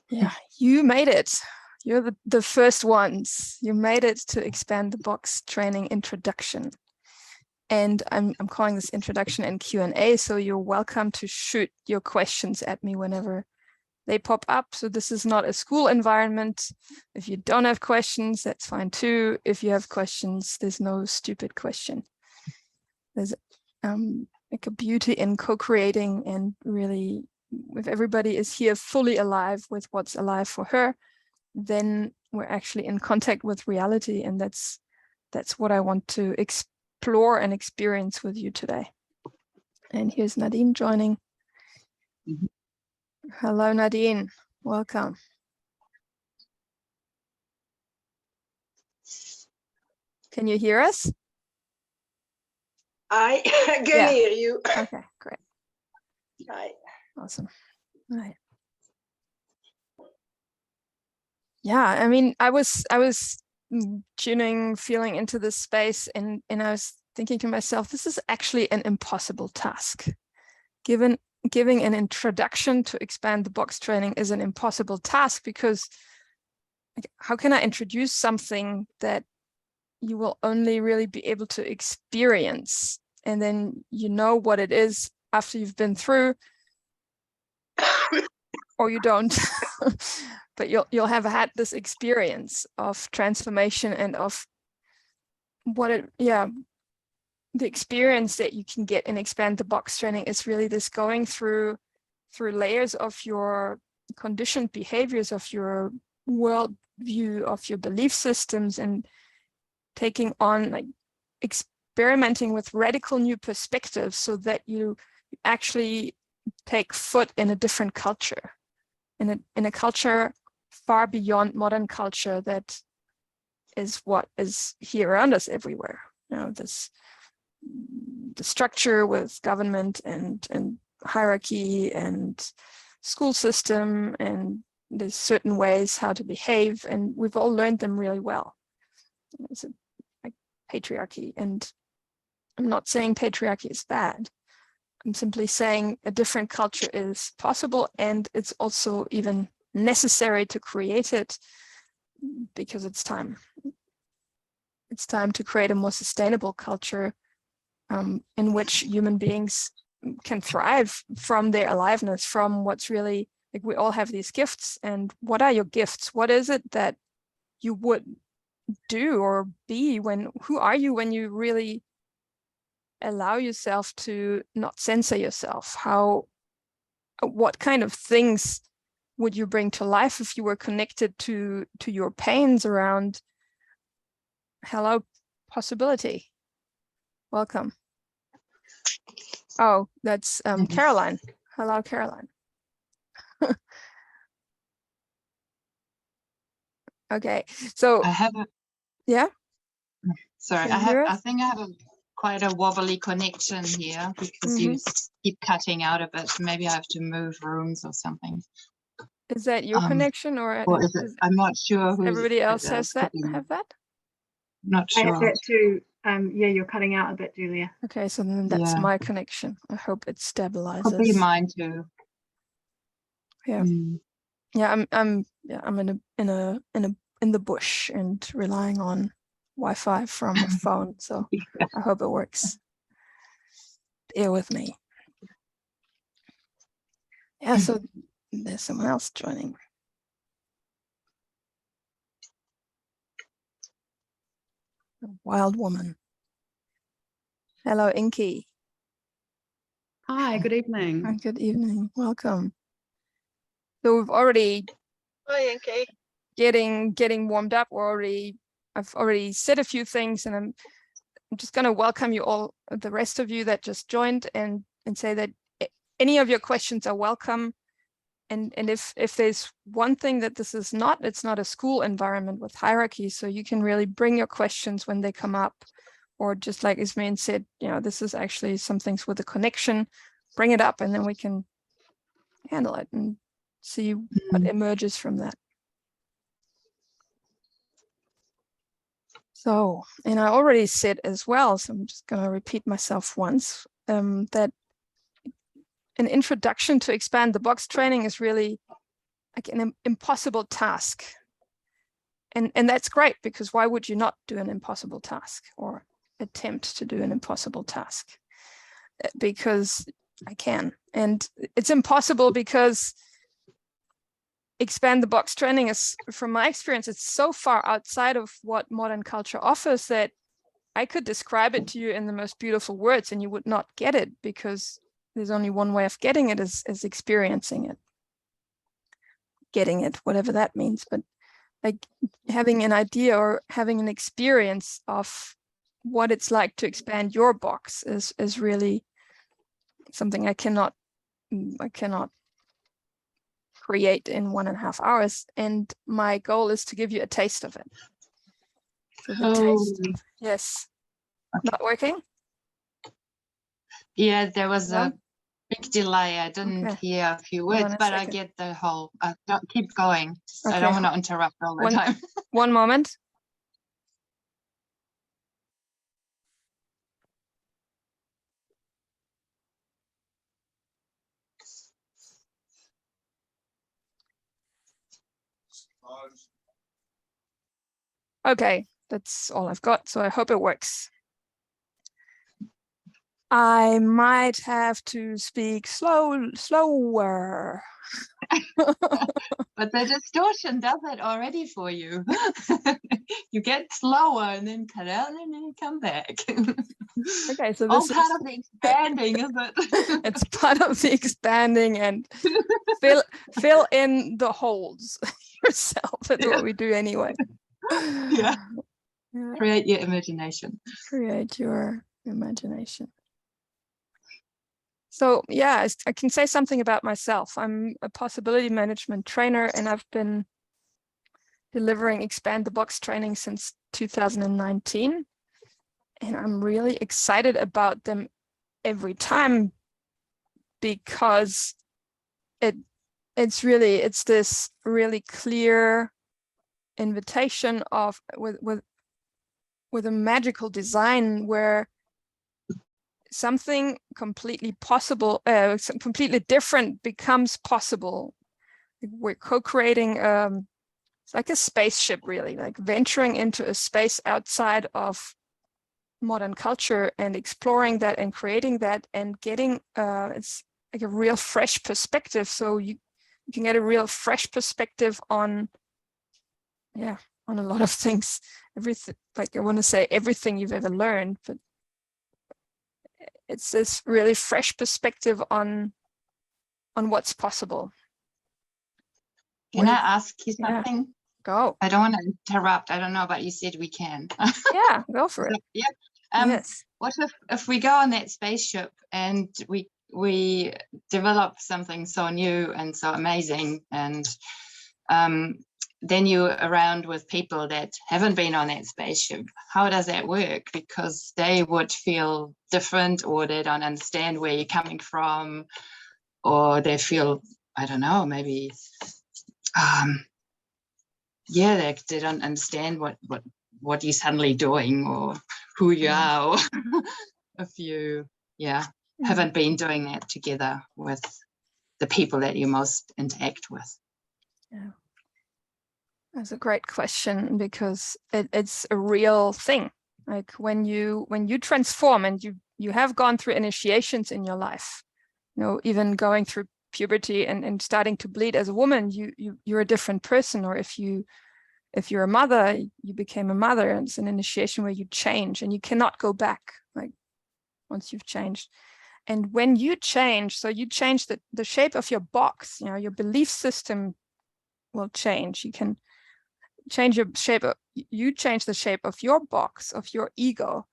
Yeah, you made it. You're the first ones. You made it to Expand the Box training introduction. And I'm calling this introduction and Q&A, so you're welcome to shoot your questions at me whenever they pop up. So this is not a school environment. If you don't have questions, that's fine too. If you have questions, there's no stupid question. There's like a beauty in co-creating, and really, if everybody is here fully alive with what's alive for her, then we're actually in contact with reality, and that's what I want to explore and experience with you today. And here's Nadine joining. Mm-hmm. Hello, Nadine. Welcome. Can you hear us? I can hear you. Okay, great. Hi. Awesome. All right. Yeah, I mean, I was feeling into this space, and I was thinking to myself, this is actually an impossible task. Giving an introduction to Expand the Box training is an impossible task, because how can I introduce something that you will only really be able to experience, and then you know what it is after you've been through, or you don't. But you'll have had this experience of transformation and of what the experience that you can get in Expand the Box training is really this going through layers of your conditioned behaviors, of your world view, of your belief systems, and taking on, like, experimenting with radical new perspectives, so that you actually take foot in a different culture, in a culture far beyond modern culture, that is what is here around us everywhere. You know, the structure with government and hierarchy and school system, and there's certain ways how to behave, and we've all learned them really well. It's like patriarchy, and I'm not saying patriarchy is bad. I'm simply saying a different culture is possible, and it's also even necessary to create it, because it's time. It's time to create a more sustainable culture in which human beings can thrive from their aliveness, from what's really, like, we all have these gifts. And what are your gifts? What is it that you would do or be who are you when you really allow yourself to not censor yourself? What kind of things would you bring to life if you were connected to your pains around? Hello, possibility. Welcome. Oh, that's Caroline. Hello, Caroline. Okay, so I have sorry, I think I have quite a wobbly connection here, because you keep cutting out a bit. Maybe I have to move rooms or something. Is that your connection, or is it? I'm not sure. Everybody else has that. Have that? Not sure. I have that too. Yeah, you're cutting out a bit, Julia. Okay, so then that's my connection. I hope it stabilizes. Could be mine too. Yeah. Yeah, I'm in the bush and relying on Wi-Fi from a phone, so I hope it works. Bear with me. Yeah, so there's someone else joining. A wild woman. Hello, Inky. Hi, good evening. Hi, good evening. Welcome. So we've already getting warmed up. I've already said a few things, and I'm just going to welcome you all, the rest of you that just joined, and say that any of your questions are welcome. And if there's one thing that this is not, it's not a school environment with hierarchy, so you can really bring your questions when they come up, or just like Ismail said, this is actually some things with a connection, bring it up, and then we can handle it and see what emerges from that. So, and I already said as well, so I'm just going to repeat myself once, that an introduction to Expand the Box training is really like an impossible task. And that's great, because why would you not do an impossible task or attempt to do an impossible task? Because I can. And it's impossible because expand the box training is, from my experience, it's so far outside of what modern culture offers that I could describe it to you in the most beautiful words and you would not get it, because there's only one way of getting it, is experiencing it. Getting it, whatever that means, but like having an idea or having an experience of what it's like to expand your box is really something I cannot create in 1.5 hours. And my goal is to give you a taste of it. So the taste of, yes. Okay. Not working? Yeah, there was No? a big delay. I didn't hear a few words, on a but I second. get the whole, keep going. I Okay. don't want to interrupt all the One- time. One moment. Okay, that's all I've got, so I hope it works. I might have to speak slower. But the distortion does it already for you. You get slower and then cut out and then come back. Okay, so All this part is of the expanding, is it? it's part of the expanding, and fill in the holes yourself. That's what we do anyway. Yeah. Yeah. Create your imagination. Create your imagination. So yeah, I can say something about myself. I'm a possibility management trainer, and I've been delivering Expand the Box training since 2019. And I'm really excited about them every time, because it's this really clear invitation of with a magical design where something completely possible, completely different becomes possible. We're co-creating, it's like a spaceship, really, like venturing into a space outside of modern culture and exploring that and creating that and getting, it's like a real fresh perspective. So you can get a real fresh perspective on, on a lot of things. Everything, like I want to say everything you've ever learned, but it's this really fresh perspective on what's possible. Can I ask you Yeah. something? Go. I don't want to interrupt. I don't know, but you said we can. Yeah, go for it. Yeah. Yes. What if we go on that spaceship and we develop something so new and so amazing, and then you're around with people that haven't been on that spaceship? How does that work? Because they would feel different, or they don't understand where you're coming from, or they feel, I don't know, maybe they don't understand what you're suddenly doing or who you are, or if you haven't been doing that together with the people that you most interact with. Yeah, that's a great question, because it's a real thing. Like when you transform, and you have gone through initiations in your life, even going through puberty and starting to bleed as a woman, you're a different person. Or if you're a mother, you became a mother, and it's an initiation where you change and you cannot go back, like once you've changed. And when you change, so you change the shape of your box, your belief system will change. You can change your shape. You change the shape of your box, of your ego.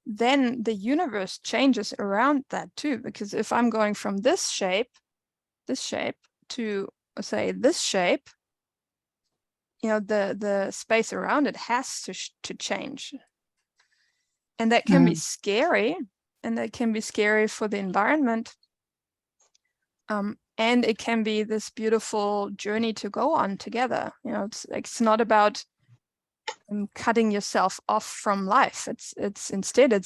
Then the universe changes around that too. Because if I'm going from this shape to, say, this shape, the space around it has to change. And that can be scary, and that can be scary for the environment. And it can be this beautiful journey to go on together. It's not about cutting yourself off from life. It's instead,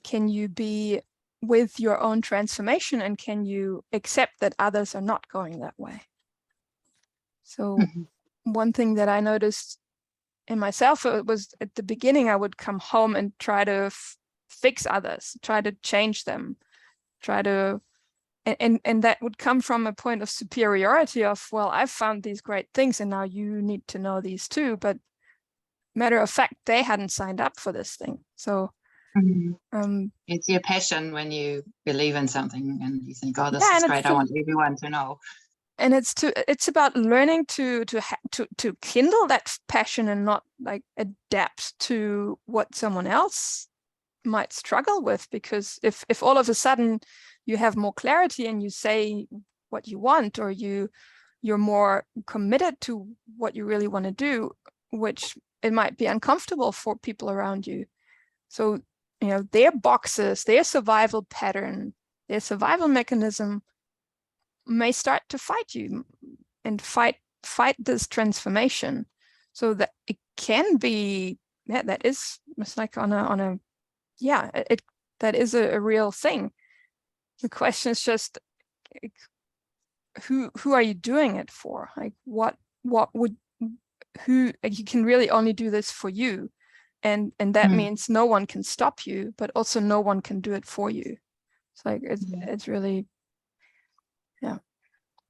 can you be with your own transformation, and can you accept that others are not going that way? So one thing that I noticed in myself, it was at the beginning, I would come home and try to fix others, try to change them, try to, and that would come from a point of superiority of, well, I've found these great things and now you need to know these too. But matter of fact, they hadn't signed up for this thing. So it's your passion when you believe in something and you think, oh, this yeah, is great. I want everyone to know. And it's about learning to kindle that passion and not like adapt to what someone else might struggle with. Because if all of a sudden you have more clarity and you say what you want, or you're more committed to what you really want to do, which it might be uncomfortable for people around you. So, you know, their boxes, their survival pattern, their survival mechanism may start to fight you and fight this transformation. So that it can be, yeah, that is, it's like on a yeah, that is a real thing. The question is just, who are you doing it for? Like what would, who, you can really only do this for you, and that means no one can stop you, but also no one can do it for you. It's like it's really, yeah.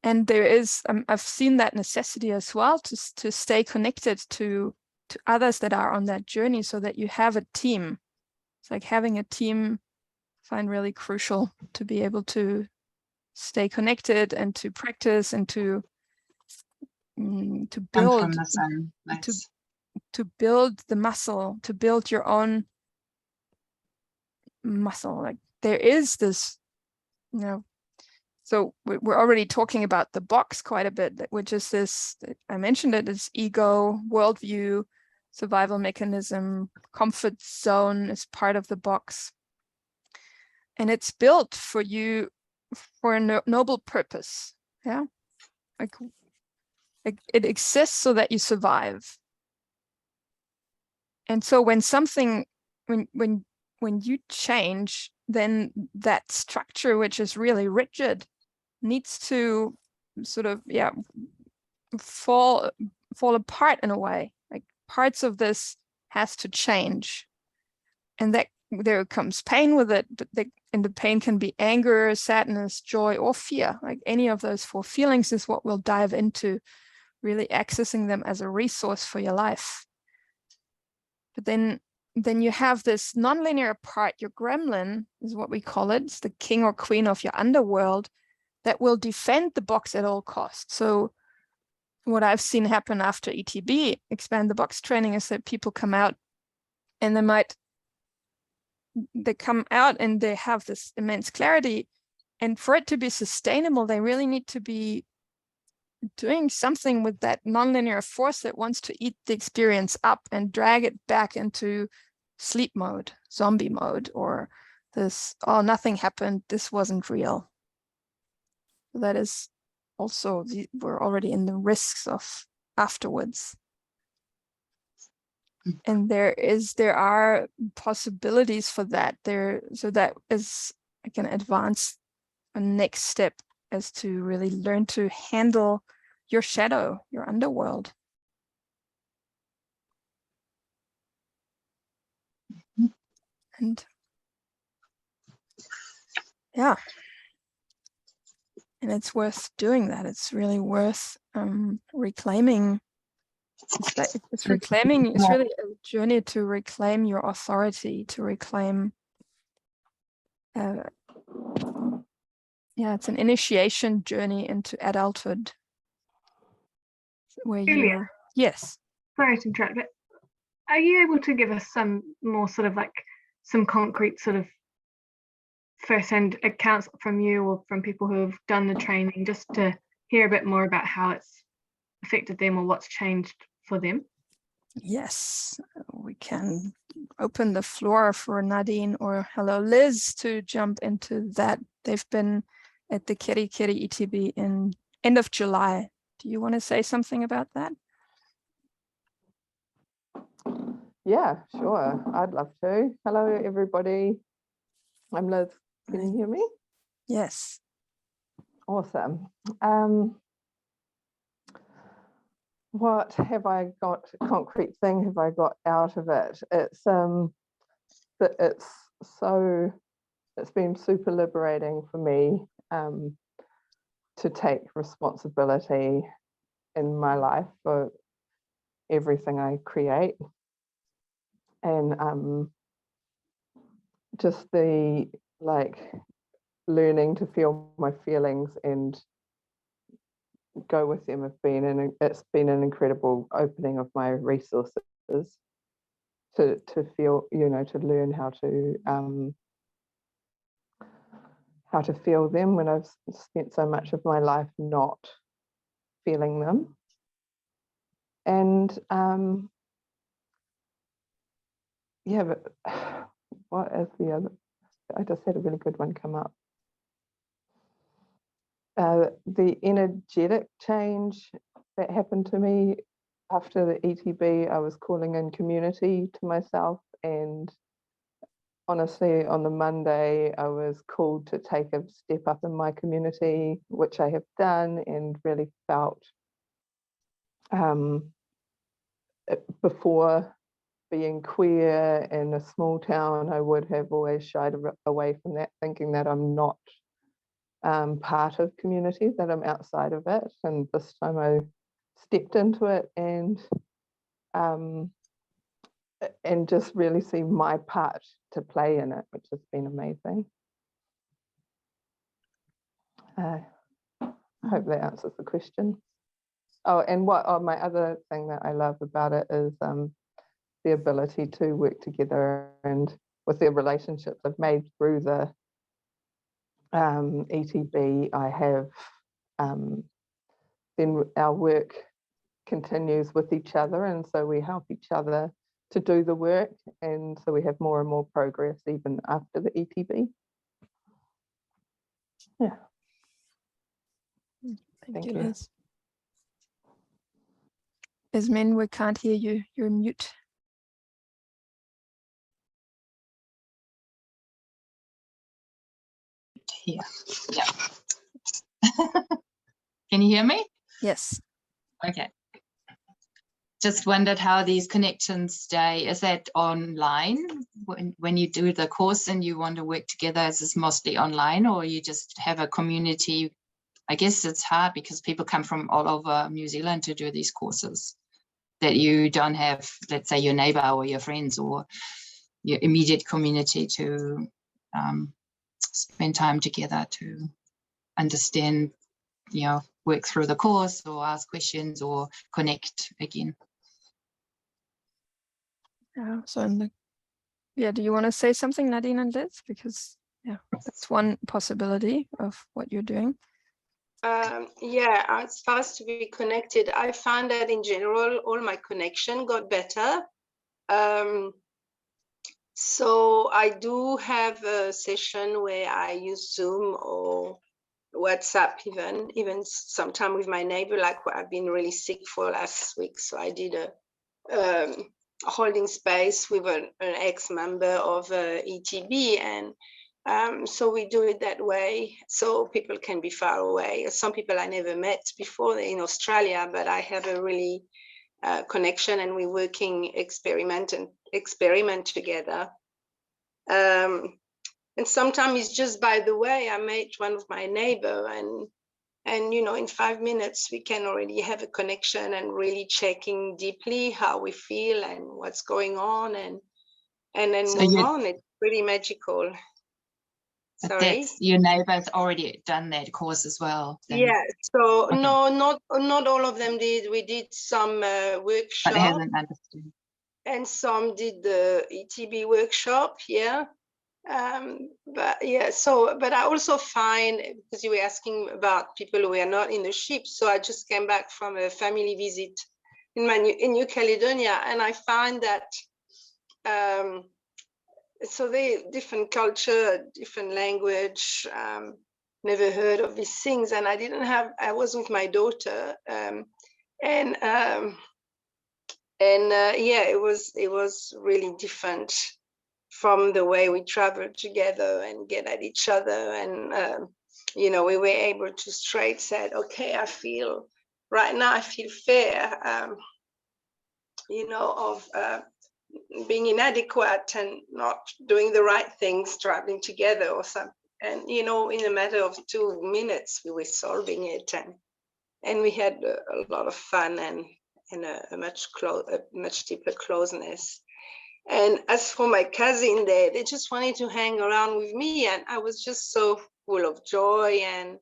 And there is, I've seen that necessity as well to stay connected to others that are on that journey, so that you have a team. It's like having a team, I find really crucial to be able to stay connected and to practice and to build to build the muscle, to build your own muscle. Like there is this, you know, so we're already talking about the box quite a bit, which is this, I mentioned it, is ego, worldview, survival mechanism, comfort zone is part of the box. And it's built for you for a noble purpose. Yeah. Like it exists so that you survive. And so when something, when you change, then that structure, which is really rigid, needs to sort of, yeah, fall apart in a way. Like parts of this has to change, and that there comes pain with it, but and the pain can be anger, sadness, joy, or fear. Like any of those 4 feelings is what we'll dive into, really accessing them as a resource for your life. But then you have this nonlinear part, your gremlin is what we call it. It's the king or queen of your underworld that will defend the box at all costs. So what I've seen happen after ETB, expand the box training, is that people come out and they come out and they have this immense clarity. And for it to be sustainable, they really need to be doing something with that nonlinear force that wants to eat the experience up and drag it back into sleep mode, zombie mode, or this, oh, nothing happened, this wasn't real. That is also, we're already in the risks of afterwards. And there are possibilities for that there. So that is like an advance, a next step, as to really learn to handle your shadow, your underworld. And yeah, and it's worth doing that. It's really worth reclaiming. It's reclaiming. It's really a journey to reclaim your authority, to reclaim. Yeah, it's an initiation journey into adulthood. Where you're, yes. Sorry to interrupt, but are you able to give us some more sort of like some concrete sort of first-hand accounts from you or from people who have done the training, just to hear a bit more about how it's affected them or what's changed for them? Yes, we can open the floor for Nadine or hello Liz to jump into that. They've been at the Kerikeri ETB in end of July. Do you want to say something about that? Yeah, sure. I'd love to. Hello, everybody. I'm Liz. Can you hear me? Yes. Awesome. what have I got, concrete thing have I got out of it? It's been super liberating for me to take responsibility in my life for everything I create, and just the learning to feel my feelings and go with them it's been an incredible opening of my resources to feel, to learn how to feel them when I've spent so much of my life not feeling them. And yeah, but what is the other? I just had a really good one come up. The energetic change that happened to me after the ETB, I was calling in community to myself, and honestly, on the Monday, I was called to take a step up in my community, which I have done, and really felt before being queer in a small town, I would have always shied away from that, thinking that I'm not part of community, that I'm outside of it. And this time I stepped into it and just really see my part to play in it, which has been amazing. I hope that answers the question. Oh, and my other thing that I love about it is the ability to work together, and with the relationships I've made through the ETB, I have then our work continues with each other, and so we help each other to do the work, and so we have more and more progress even after the ETB. Yeah. Thank you, Liz. Esmin, we can't hear you. You're mute. Here. Yeah. Can you hear me? Yes. Okay. Just wondered how these connections stay. Is that online when you do the course and you want to work together? Is this mostly online, or you just have a community? I guess it's hard because people come from all over New Zealand to do these courses that you don't have, let's say, your neighbor or your friends or your immediate community to spend time together to understand, work through the course or ask questions or connect again. So do you want to say something, Nadine and Liz? Because that's one possibility of what you're doing. Yeah, as far as to be connected, I found that in general, all my connection got better. So I do have a session where I use Zoom or WhatsApp, even sometime with my neighbor. Like I've been really sick for last week, so I did a holding space with an ex-member of ETB, and so we do it that way, so people can be far away. Some people I never met before in Australia, but I have a really connection, and we're working experiment together. And sometimes it's just by the way, I met one of my neighbor, and in 5 minutes we can already have a connection and really checking deeply how we feel and what's going on, and then so move on. It's pretty magical. Sorry, your neighbor's already done that course as well then. Yeah, so okay. No, not all of them did. We did some workshop, but hasn't understood, and some did the ETB workshop. But I also find, because you were asking about people who are not in the ship, so I just came back from a family visit in New Caledonia, and I find that so they different culture, different language, never heard of these things, and I was with my daughter, it was really different from the way we traveled together and get at each other, and we were able to straight say, okay, I feel right now I feel fear, you know, of being inadequate and not doing the right things, traveling together or something. And, you know, in a matter of 2 minutes, we were solving it. And we had a lot of fun and a much deeper closeness. And as for my cousin there, they just wanted to hang around with me. And I was just so full of joy and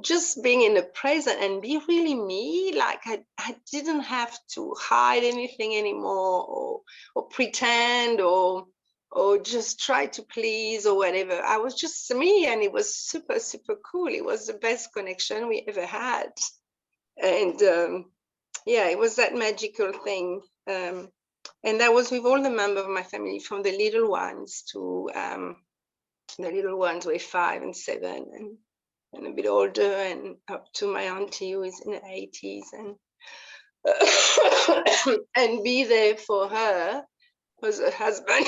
just being in the present and be really me. Like I didn't have to hide anything anymore or pretend or just try to please or whatever. I was just me, and it was super, super cool. It was the best connection we ever had. And yeah, it was that magical thing. And that was with all the members of my family, from the little ones to the little ones were 5 and 7 and a bit older, and up to my auntie who is in her 80s, and be there for her was her husband.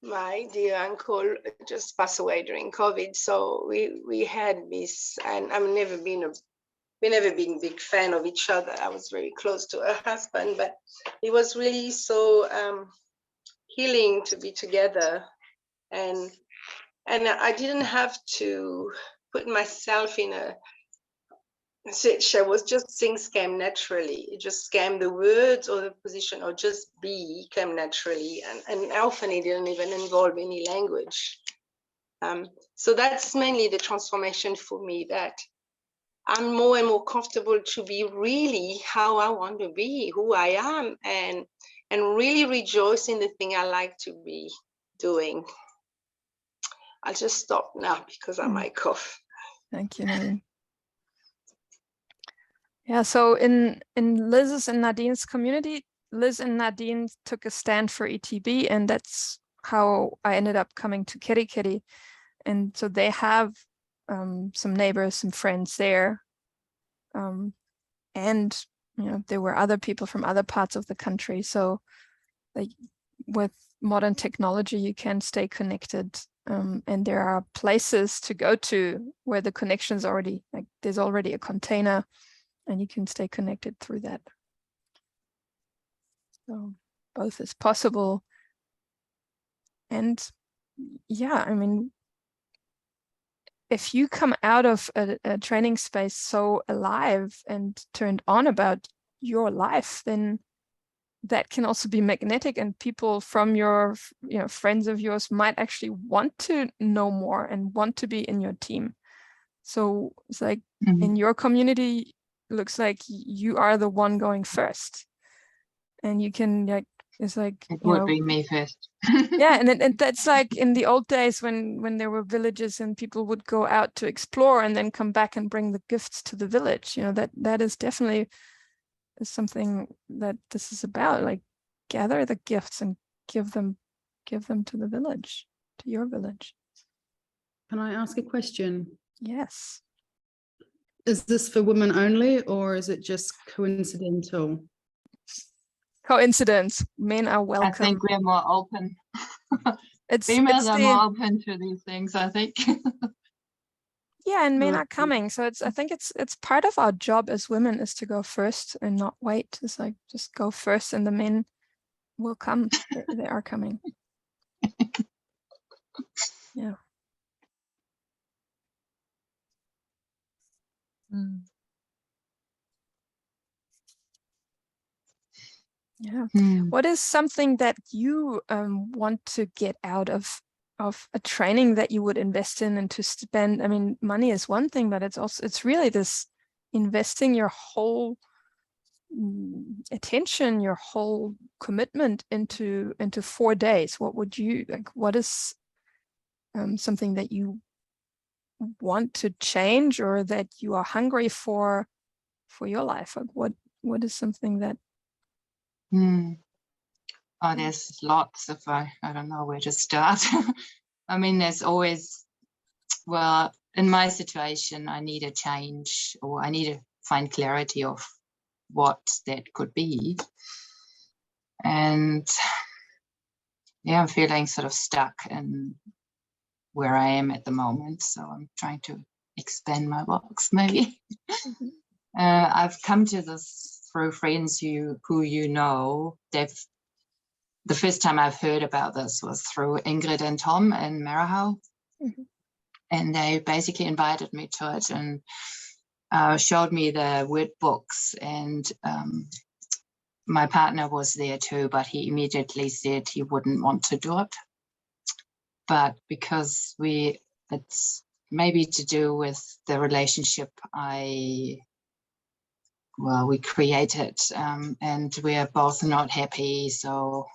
My dear uncle just passed away during COVID, so we had this, and I've never been a big fan of each other. I was very close to her husband, but it was really so healing to be together, and I didn't have to put myself in a situation. Was just things came naturally. It just came, the words or the position or just be came naturally, and often it didn't even involve any language. So that's mainly the transformation for me, that I'm more and more comfortable to be really how I want to be, who I am, and really rejoice in the thing I like to be doing. I'll just stop now because I might cough. Thank you, Nadine. Yeah, so in Liz's and Nadine's community, Liz and Nadine took a stand for ETB, and that's how I ended up coming to Kerikeri. And so they have some neighbors, some friends there. And, you know, there were other people from other parts of the country. So like with modern technology, you can stay connected. And there are places to go to where the connection's already, like there's already a container and you can stay connected through that. So both is possible. And yeah, I mean, if you come out of a training space so alive and turned on about your life, then that can also be magnetic, and people from your, you know, friends of yours might actually want to know more and want to be in your team. So it's like in your community, looks like you are the one going first, and you can, like, it's like, it would be me first. yeah, and that's like in the old days when there were villages and people would go out to explore and then come back and bring the gifts to the village. You know, that is definitely something that this is about. Like, gather the gifts and give them to the village, to your village. Can I ask a question? Yes. Is this for women only, or is it just coincidental? Coincidence. Men are welcome. I think we're more open. Females are more open to these things, I think. Yeah, and men are coming. So I think it's part of our job as women is to go first and not wait. It's like, just go first and the men will come. They are coming. Yeah. Yeah. What is something that you want to get out of a training that you would invest in and to spend? I mean, money is one thing, but it's really this investing your whole attention, your whole commitment into 4 days. What would you like? What is something that you want to change or that you are hungry for your life? Like what is something that Oh, there's lots of, I don't know where to start. I mean, there's always, well, in my situation, I need a change, or I need to find clarity of what that could be. And yeah, I'm feeling sort of stuck in where I am at the moment. So I'm trying to, expand my box maybe. I've come to this through friends who you know. The first time I've heard about this was through Ingrid and Tom in Marahau. And they basically invited me to it and showed me the word books. And my partner was there too, but he immediately said he wouldn't want to do it. But because it's maybe to do with the relationship we created, and we are both not happy. So,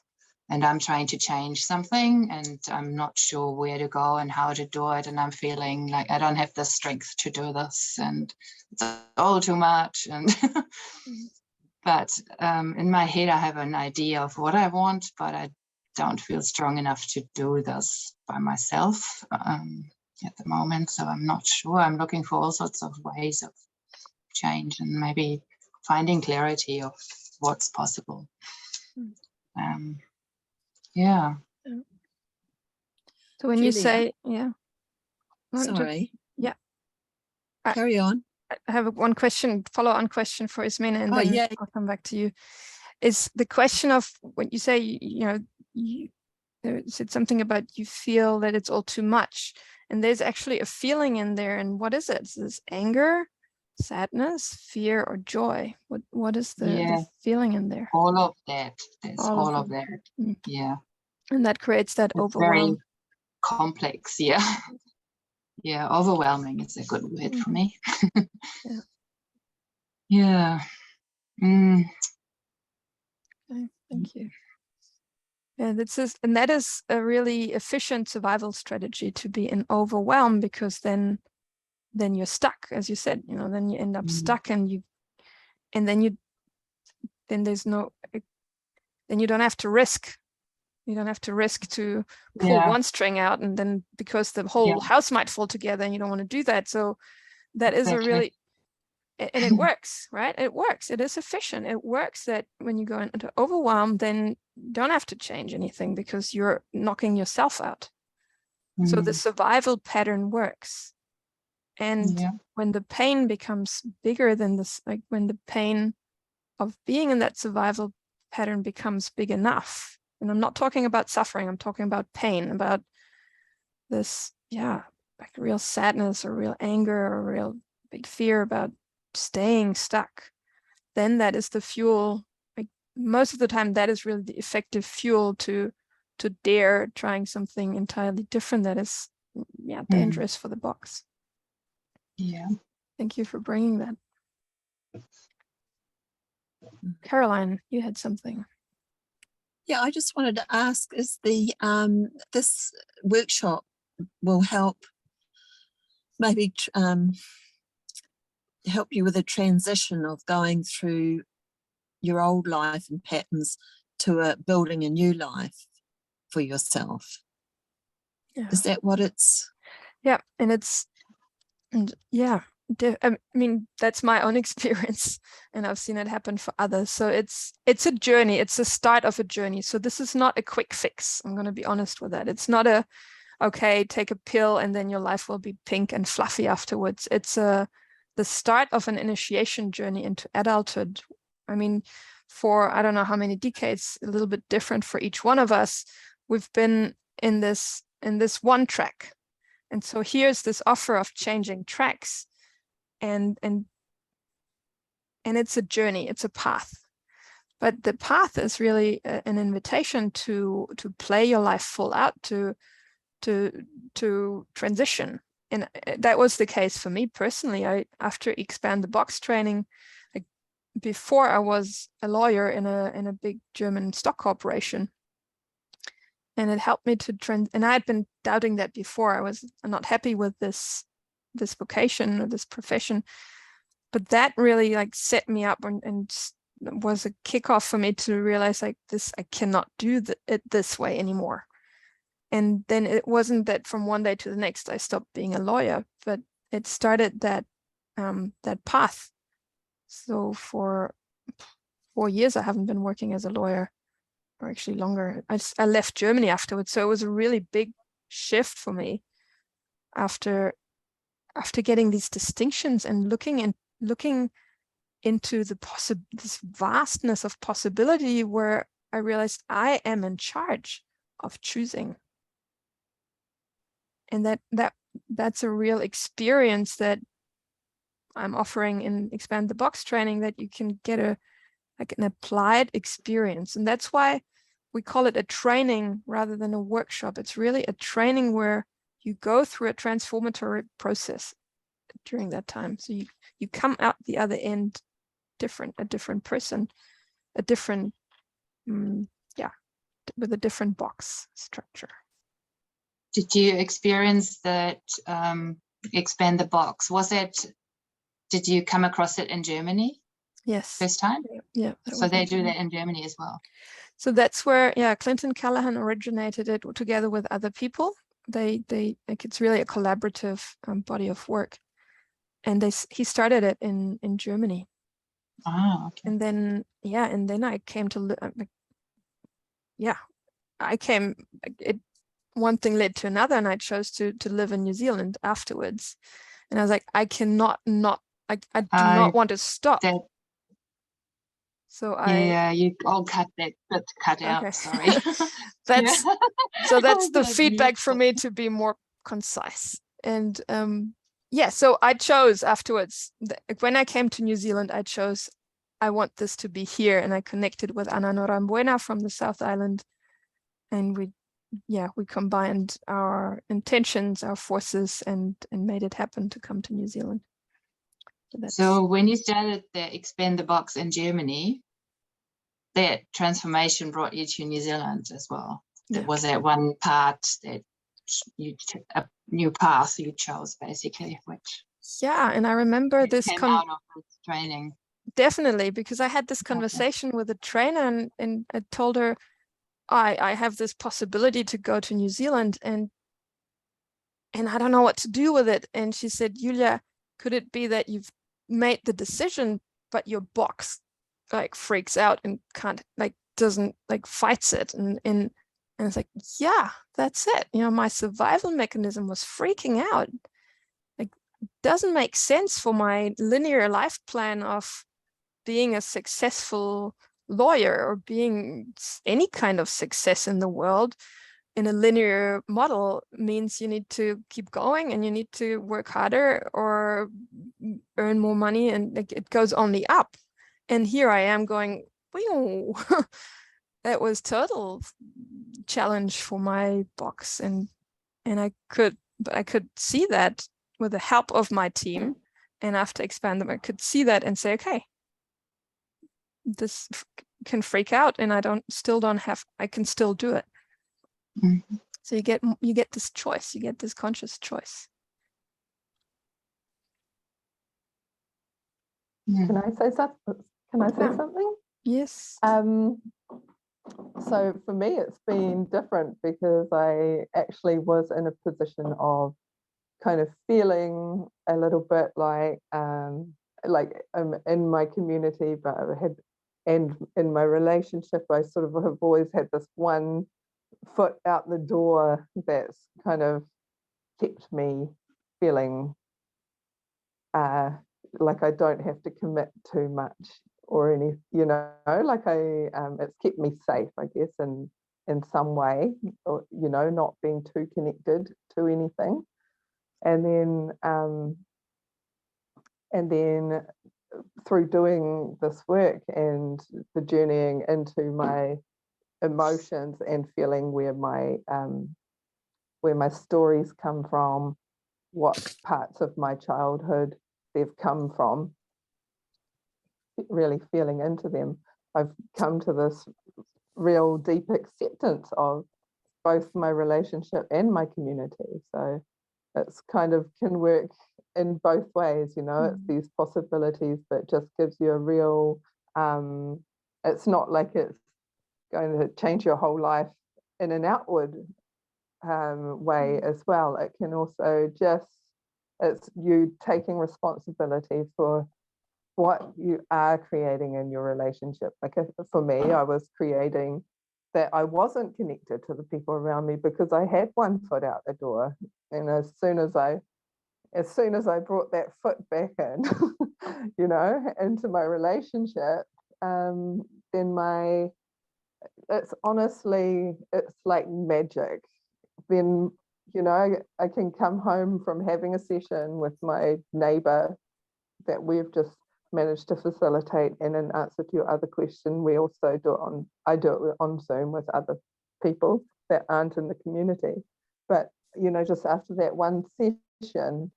and I'm trying to change something and I'm not sure where to go and how to do it. And I'm feeling like I don't have the strength to do this and it's all too much. And but in my head, I have an idea of what I want, but I don't feel strong enough to do this by myself at the moment. So I'm not sure. I'm looking for all sorts of ways of change and maybe finding clarity of what's possible. Yeah. So when you Julia. say, yeah. Sorry. Yeah. Carry on. I have one question, follow-on question for Ismene, and then yeah. I'll come back to you. Is the question of when you say, you said something about you feel that it's all too much, and there's actually a feeling in there, and what is it? Is this anger, sadness, fear, or joy? What is the feeling in there? All of that. There's all of that. Mm. Yeah. And that creates that It's overwhelm. very complex. Yeah. Yeah. Overwhelming is a good word for me. Yeah. Yeah. Mm. Okay, thank you. Yeah, that is a really efficient survival strategy, to be in overwhelm, because then you're stuck, as you said, then you end up stuck, and then you don't have to risk. You don't have to risk to pull one string out, and then because the whole house might fall together, and you don't want to do that. So that is a really, and it works, right? It works. It is efficient. It works that when you go into overwhelm, then you don't have to change anything because you're knocking yourself out. So the survival pattern works. And when the pain becomes bigger than this, like when the pain of being in that survival pattern becomes big enough, and I'm not talking about suffering, I'm talking about pain, about this, like real sadness or real anger or real big fear about staying stuck, then that is the fuel. Like most of the time, that is really the effective fuel to dare trying something entirely different that is dangerous for the box. Yeah. Thank you for bringing that. Caroline, you had something. Yeah, I just wanted to ask, is this workshop will help maybe help you with a transition of going through your old life and patterns to building a new life for yourself? Yeah. Is that what it's? Yeah, I mean, that's my own experience, and I've seen it happen for others. So it's a journey. It's the start of a journey. So this is not a quick fix. I'm going to be honest with that. It's not okay, take a pill and then your life will be pink and fluffy afterwards. It's the start of an initiation journey into adulthood. I mean, for I don't know how many decades, a little bit different for each one of us, we've been in this one track. And so here's this offer of changing tracks, and it's a journey, it's a path. But the path is really an invitation to play your life full out, to transition. And that was the case for me personally. After Expand the Box training, before I was a lawyer in a big German stock corporation. And it helped me to and I had been doubting that before. I was not happy with this vocation or this profession, but that really set me up and was a kickoff for me to realize I cannot do it this way anymore. And then it wasn't that from one day to the next I stopped being a lawyer, but it started that path. So for 4 years I haven't been working as a lawyer, or actually longer. I left Germany afterwards. So it was a really big shift for me after after getting these distinctions and looking into this vastness of possibility, where I realized I am in charge of choosing. And that's a real experience that I'm offering in Expand the Box training, that you can get an applied experience. And that's why we call it a training rather than a workshop. It's really a training where you go through a transformatory process during that time. So you come out the other end a different person, a different, with a different box structure. Did you experience that Expand the Box? Did you come across it in Germany Yes. first time? Yeah. So they do that in Germany as well. So that's where, Clinton Callahan originated it together with other people. It's really a collaborative body of work, and he started it in Germany. Ah, okay. And then I came to one thing led to another, and I chose to live in New Zealand afterwards. And I was like, I cannot not, I do not want to stop. So you all cut that bit out, sorry. That's the feedback for beautiful. me to be more concise. And so I chose afterwards, when I came to New Zealand, I want this to be here. And I connected with Ana Norambuena from the South Island, and we combined our intentions, our forces, and made it happen to come to New Zealand. So when you started the Expand the Box in Germany, that transformation brought you to New Zealand as well. Yeah. It was that one part that a new path you chose, basically, which and I remember this came out of this training. Definitely, because I had this conversation with a trainer, and I told her I have this possibility to go to New Zealand, and I don't know what to do with it. And she said, Julia, could it be that you've made the decision, but your box freaks out and doesn't fights it, and it's like, yeah, that's it. My survival mechanism was freaking out. Doesn't make sense for my linear life plan of being a successful lawyer or being any kind of success in the world. In a linear model means you need to keep going, and you need to work harder or earn more money, and it goes only up. And here I am going, that was total challenge for my box, and I could see that with the help of my team, and after Expand them, I could see that and say, okay, this can freak out, and I can still do it. Mm-hmm. So you get this choice, you get this conscious choice. Can I say something? Yes. So for me, it's been different, because I actually was in a position of kind of feeling a little bit like in my community, but and in my relationship, I sort of have always had this one foot out the door that's kind of kept me feeling like I don't have to commit too much or any, it's kept me safe, I guess, in some way, or, not being too connected to anything. And then through doing this work and the journeying into my emotions and feeling where my stories come from, what parts of my childhood they've come from, really feeling into them, I've come to this real deep acceptance of both my relationship and my community. So it's kind of can work in both ways, it's these possibilities, but just gives you a real, it's not like it's going to change your whole life in an outward way as well. It can also it's you taking responsibility for what you are creating in your relationship. Like for me, I was creating that I wasn't connected to the people around me because I had one foot out the door. And as soon as I as soon as I brought that foot back in, you know, into my relationship, then it's honestly, it's like magic. Then, you know, I can come home from having a session with my neighbor that we've just managed to facilitate, and in answer to your other question, we also I do it on Zoom with other people that aren't in the community. But, you know, just after that one session,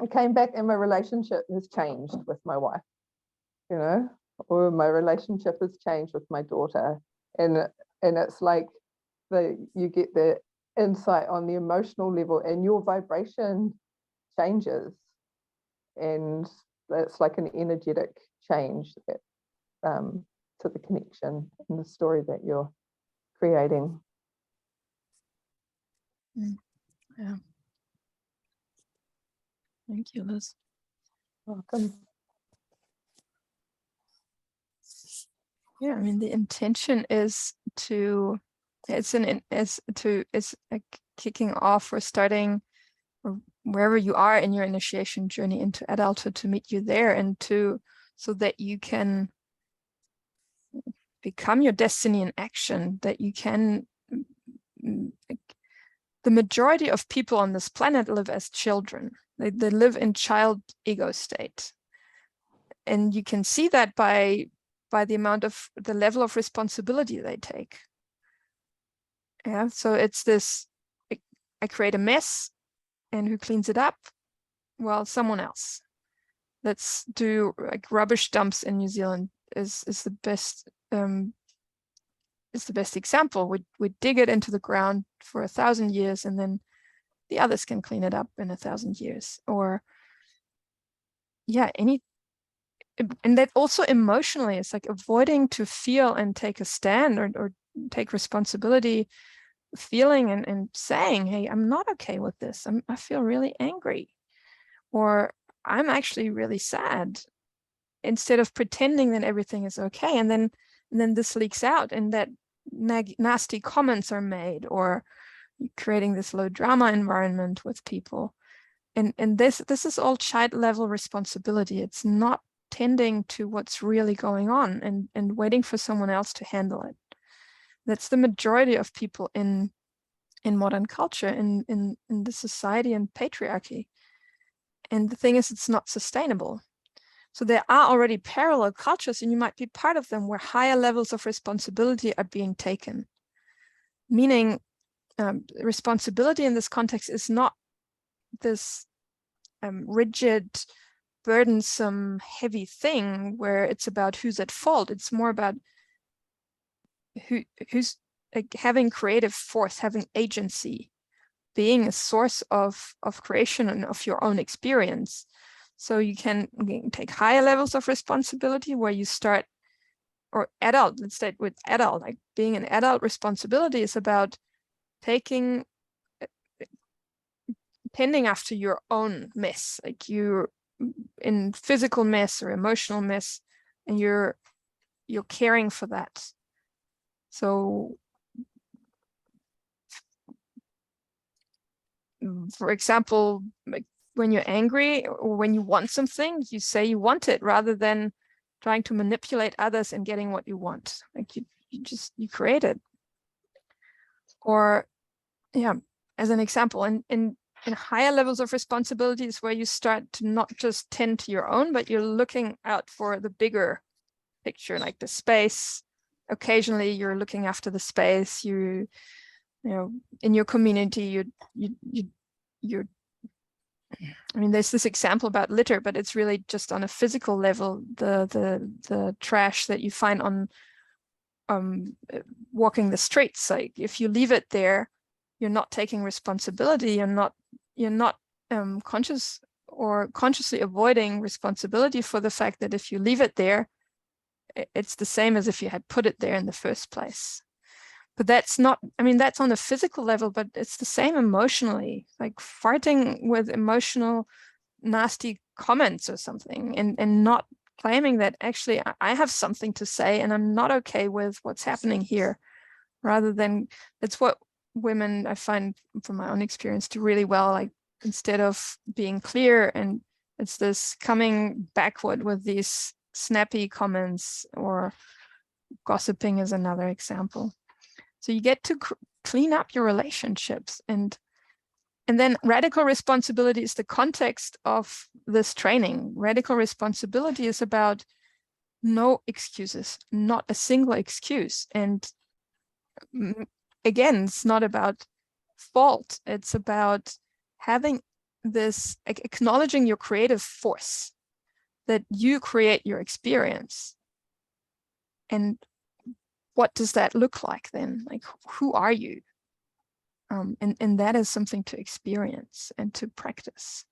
I came back and my relationship has changed with my wife, you know, or my relationship has changed with my daughter. And it's like you get the insight on the emotional level, and your vibration changes. And it's like an energetic change that, to the connection and the story that you're creating. Yeah. Thank you, Liz. Welcome. Yeah, I mean, the intention is it's a kicking off or starting, or wherever you are in your initiation journey into adulthood, to meet you there, and so that you can become your destiny in action, that you can. The majority of people on this planet live as children. They live in child ego state. And you can see that by the level of responsibility they take. Yeah, so it's this, I create a mess, and who cleans it up? Well, someone else. Let's do, like, rubbish dumps in New Zealand is the best example. We dig it into the ground for 1,000 years, and then the others can clean it up in 1,000 years. Or yeah, and that also emotionally, it's like avoiding to feel and take a stand or take responsibility, feeling and saying, hey, I'm not okay with this. I feel really angry, or I'm actually really sad, instead of pretending that everything is okay. And then this leaks out, and that nasty comments are made, or creating this low drama environment with people. And this is all child level responsibility. It's not tending to what's really going on and waiting for someone else to handle it. That's the majority of people in modern culture, in the society and patriarchy. And the thing is, it's not sustainable. So there are already parallel cultures, and you might be part of them, where higher levels of responsibility are being taken. Meaning, responsibility in this context is not this rigid, burdensome, heavy thing where it's about who's at fault. It's more about who's like having creative force, having agency, being a source of creation and of your own experience. So you can take higher levels of responsibility where you start, or adult, let's start with adult, like being an adult. Responsibility is about tending after your own mess, like you're in physical mess or emotional mess, and you're caring for that. So for example, like when you're angry or when you want something, you say you want it, rather than trying to manipulate others and getting what you want. Like you create it. Or yeah, as an example, in higher levels of responsibilities, where you start to not just tend to your own, but you're looking out for the bigger picture, like the space. Occasionally you're looking after the space. You know, in your community, you're I mean, there's this example about litter, but it's really just on a physical level, the trash that you find on walking the streets. Like if you leave it there, you're not taking responsibility. You're not conscious or consciously avoiding responsibility for the fact that if you leave it there, it's the same as if you had put it there in the first place. But that's not, I mean, that's on a physical level, but it's the same emotionally, like farting with emotional, nasty comments or something, and not claiming that actually I have something to say and I'm not okay with what's happening here. Rather than, that's what women, I find from my own experience, do really well, like instead of being clear, and it's this coming backward with these snappy comments, or gossiping is another example. So you get to clean up your relationships, and then radical responsibility is the context of this training. Radical responsibility is about no excuses, not a single excuse. And again, it's not about fault. It's about having this, acknowledging your creative force, that you create your experience. And what does that look like then? Like, who are you? And that is something to experience and to practice.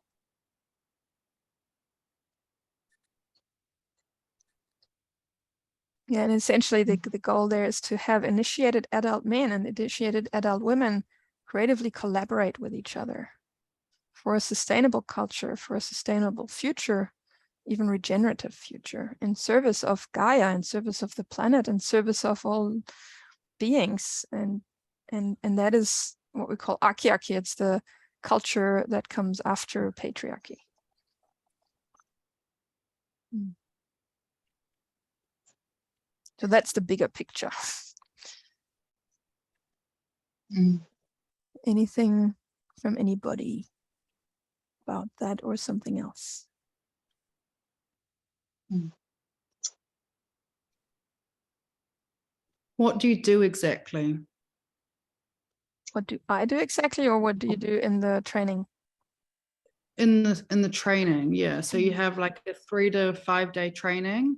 Yeah, and essentially the goal there is to have initiated adult men and initiated adult women creatively collaborate with each other for a sustainable culture, for a sustainable future, even regenerative future, in service of Gaia, in service of the planet, in service of all beings. And that is what we call archiarchy. It's the culture that comes after patriarchy. So that's the bigger picture. Anything from anybody about that or something else? What do you do exactly? What do I do exactly, or what do you do in the training? In the training, yeah. So you have like a 3 to 5 day training.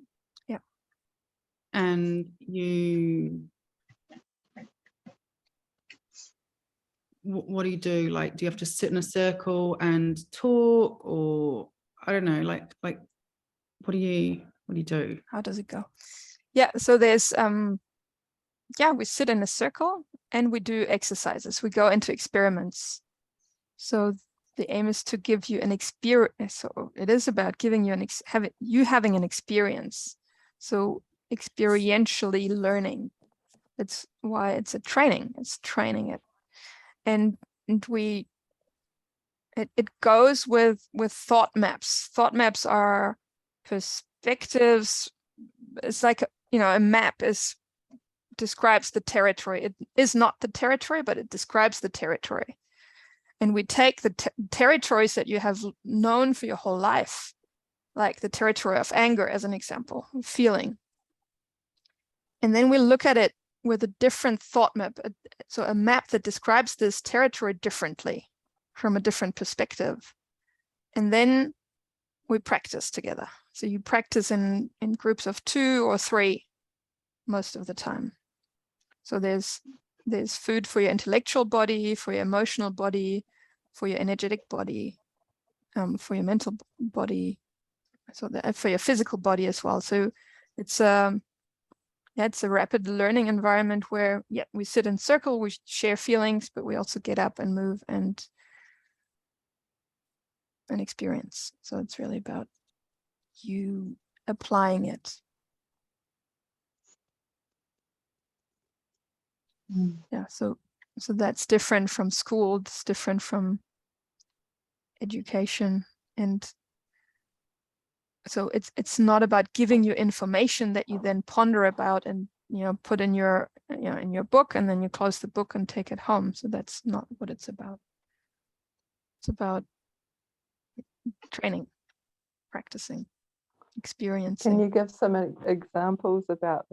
Yeah. And what do you do? Like, do you have to sit in a circle and talk, or I don't know, like what do you do? How does it go? Yeah, so there's we sit in a circle and we do exercises. We go into experiments. So the aim is to give you an experience. So it is about giving you having an experience. So experientially learning. That's why it's a training. It's training it. And it goes with thought maps. Thought maps are perspectives. It's like, a map describes the territory. It is not the territory, but it describes the territory. And we take the territories that you have known for your whole life, like the territory of anger as an example, feeling. And then we look at it with a different thought map. So a map that describes this territory differently from a different perspective. And then we practice together. So you practice in groups of 2 or 3 most of the time. So there's food for your intellectual body, for your emotional body, for your energetic body, for your mental body, so for your physical body as well. So it's a rapid learning environment where we sit in circle, we share feelings, but we also get up and move and experience. So it's really about you applying it. Yeah, so that's different from school. It's different from education, and so it's not about giving you information that you then ponder about and put in your in your book, and then you close the book and take it home. So that's not what it's about. It's about training, practicing, experiencing. Can you give some examples about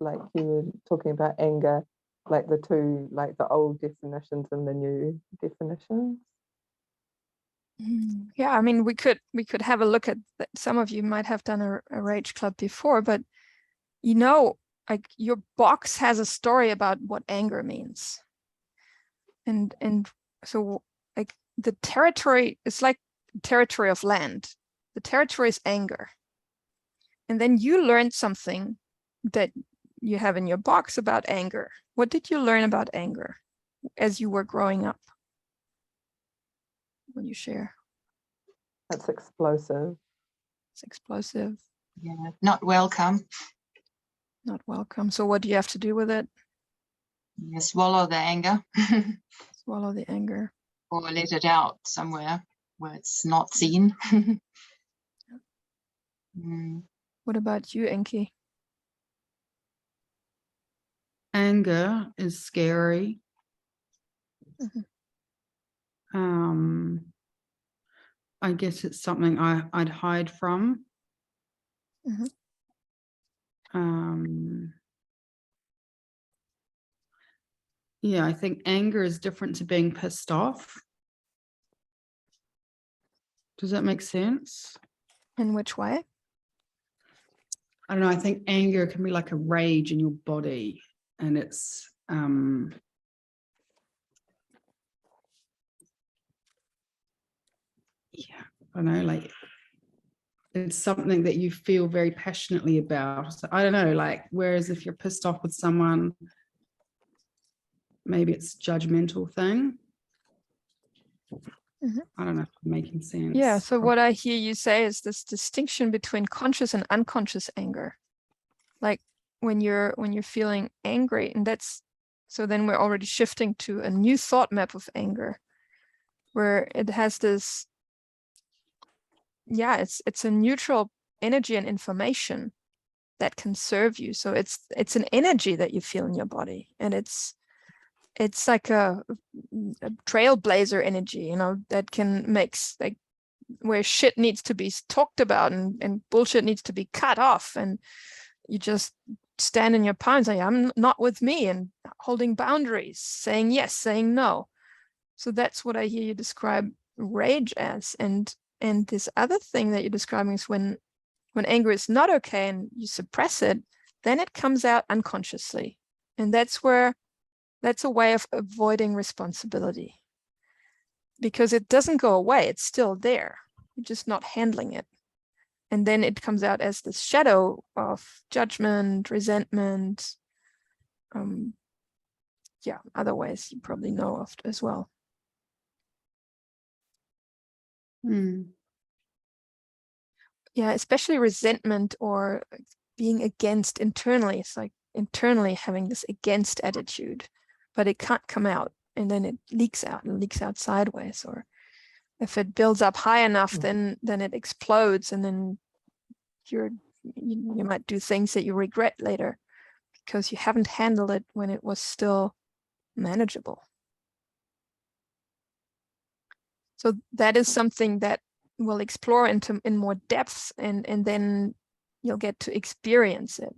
like you were talking about anger, like the two, like the old definitions and the new definitions? Yeah, I mean, we could have a look at that. Some of you might have done a rage club before, but like your box has a story about what anger means. And so like the territory is like territory of land. The territory is anger. And then you learned something that you have in your box about anger. What did you learn about anger as you were growing up? Will you share? That's explosive. It's explosive. Yeah, not welcome. Not welcome. So what do you have to do with it? You swallow the anger. Swallow the anger. or let it out somewhere where it's not seen. Mm. What about you, Enki? Anger is scary. I guess it's something I'd hide from. Yeah, I think anger is different to being pissed off. Does that make sense? In which way? I don't know. I think anger can be like a rage in your body, and it's yeah, I don't know, like it's something that you feel very passionately about. So I don't know, like, whereas if you're pissed off with someone, maybe it's a judgmental thing. I don't know if I'm making sense. Yeah, so what I hear you say is this distinction between conscious and unconscious anger. Like when you're feeling angry, and that's, so then we're already shifting to a new thought map of anger, where it has this, yeah, it's a neutral energy and information that can serve you. So it's an energy that you feel in your body, and it's like a trailblazer energy, you know, that can make, like, where shit needs to be talked about and bullshit needs to be cut off, and you just stand in your power and say, I'm not with me, and holding boundaries, saying yes, saying no. So that's what I hear you describe rage as. And this other thing that you're describing is when anger is not okay and you suppress it, then it comes out unconsciously. And that's a way of avoiding responsibility, because it doesn't go away. It's still there. You're just not handling it. And then it comes out as this shadow of judgment, resentment, yeah, other ways you probably know of as well. Yeah, especially resentment or being against internally. It's like internally having this against attitude, but it can't come out, and then it leaks out and leaks out sideways. Or if it builds up high enough, then it explodes, and then you might do things that you regret later because you haven't handled it when it was still manageable. So that is something that we'll explore in more depth, and then you'll get to experience it,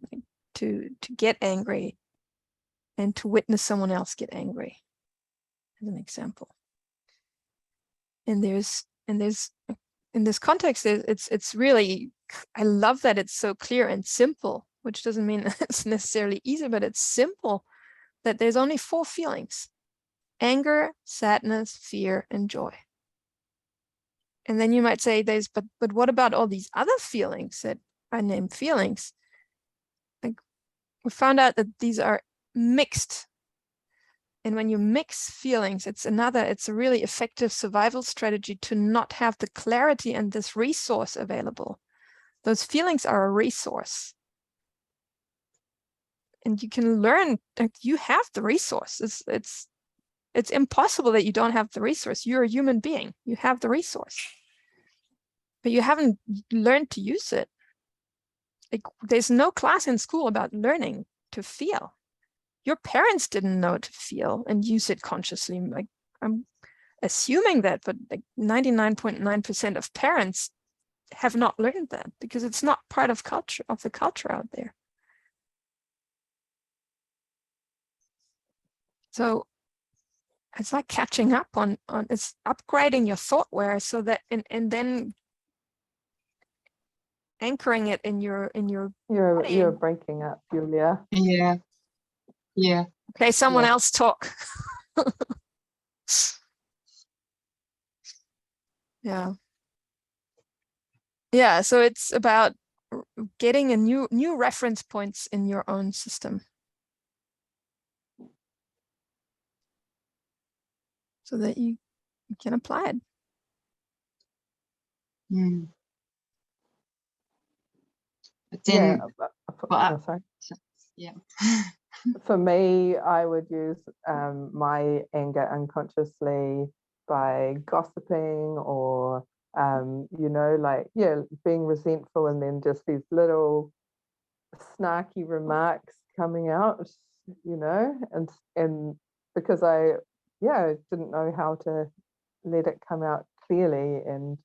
to get angry and to witness someone else get angry, as an example. And there's in this context, it's really, I love that it's so clear and simple, which doesn't mean it's necessarily easy, but it's simple, that there's only 4 feelings: anger, sadness, fear, and joy. And then you might say, but what about all these other feelings that I named feelings? Like, we found out that these are mixed. And when you mix feelings, it's a really effective survival strategy to not have the clarity and this resource available. Those feelings are a resource. And you can learn that you have the resource. It's impossible that you don't have the resource. You're a human being. You have the resource, but you haven't learned to use it. Like, there's no class in school about learning to feel. Your parents didn't know to feel and use it consciously. Like, I'm assuming that, but like 99.9% of parents have not learned that because it's not part of the culture out there. So it's like catching up on it's upgrading your thoughtware, so that and then anchoring it in your body. You're breaking up, Julia. Yeah. Okay, someone else talk. Yeah, so it's about getting a new reference points in your own system, so that you can apply it. But then, Sorry. Yeah. For me, I would use my anger unconsciously by gossiping or you know, like, yeah, being resentful, and then just these little snarky remarks coming out, you know, and because I didn't know how to let it come out clearly, and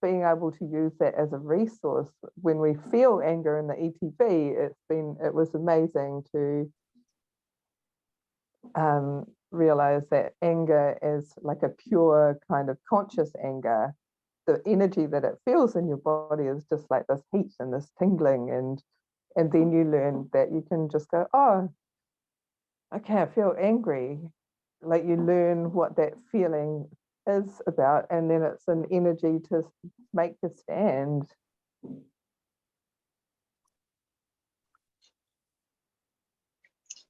being able to use that as a resource when we feel anger in the ETB, it was amazing to realize that anger is like a pure kind of conscious anger. The energy that it feels in your body is just like this heat and this tingling, and then you learn that you can just go, oh, okay, I feel angry. Like, you learn what that feeling is about, and then it's an energy to make a stand.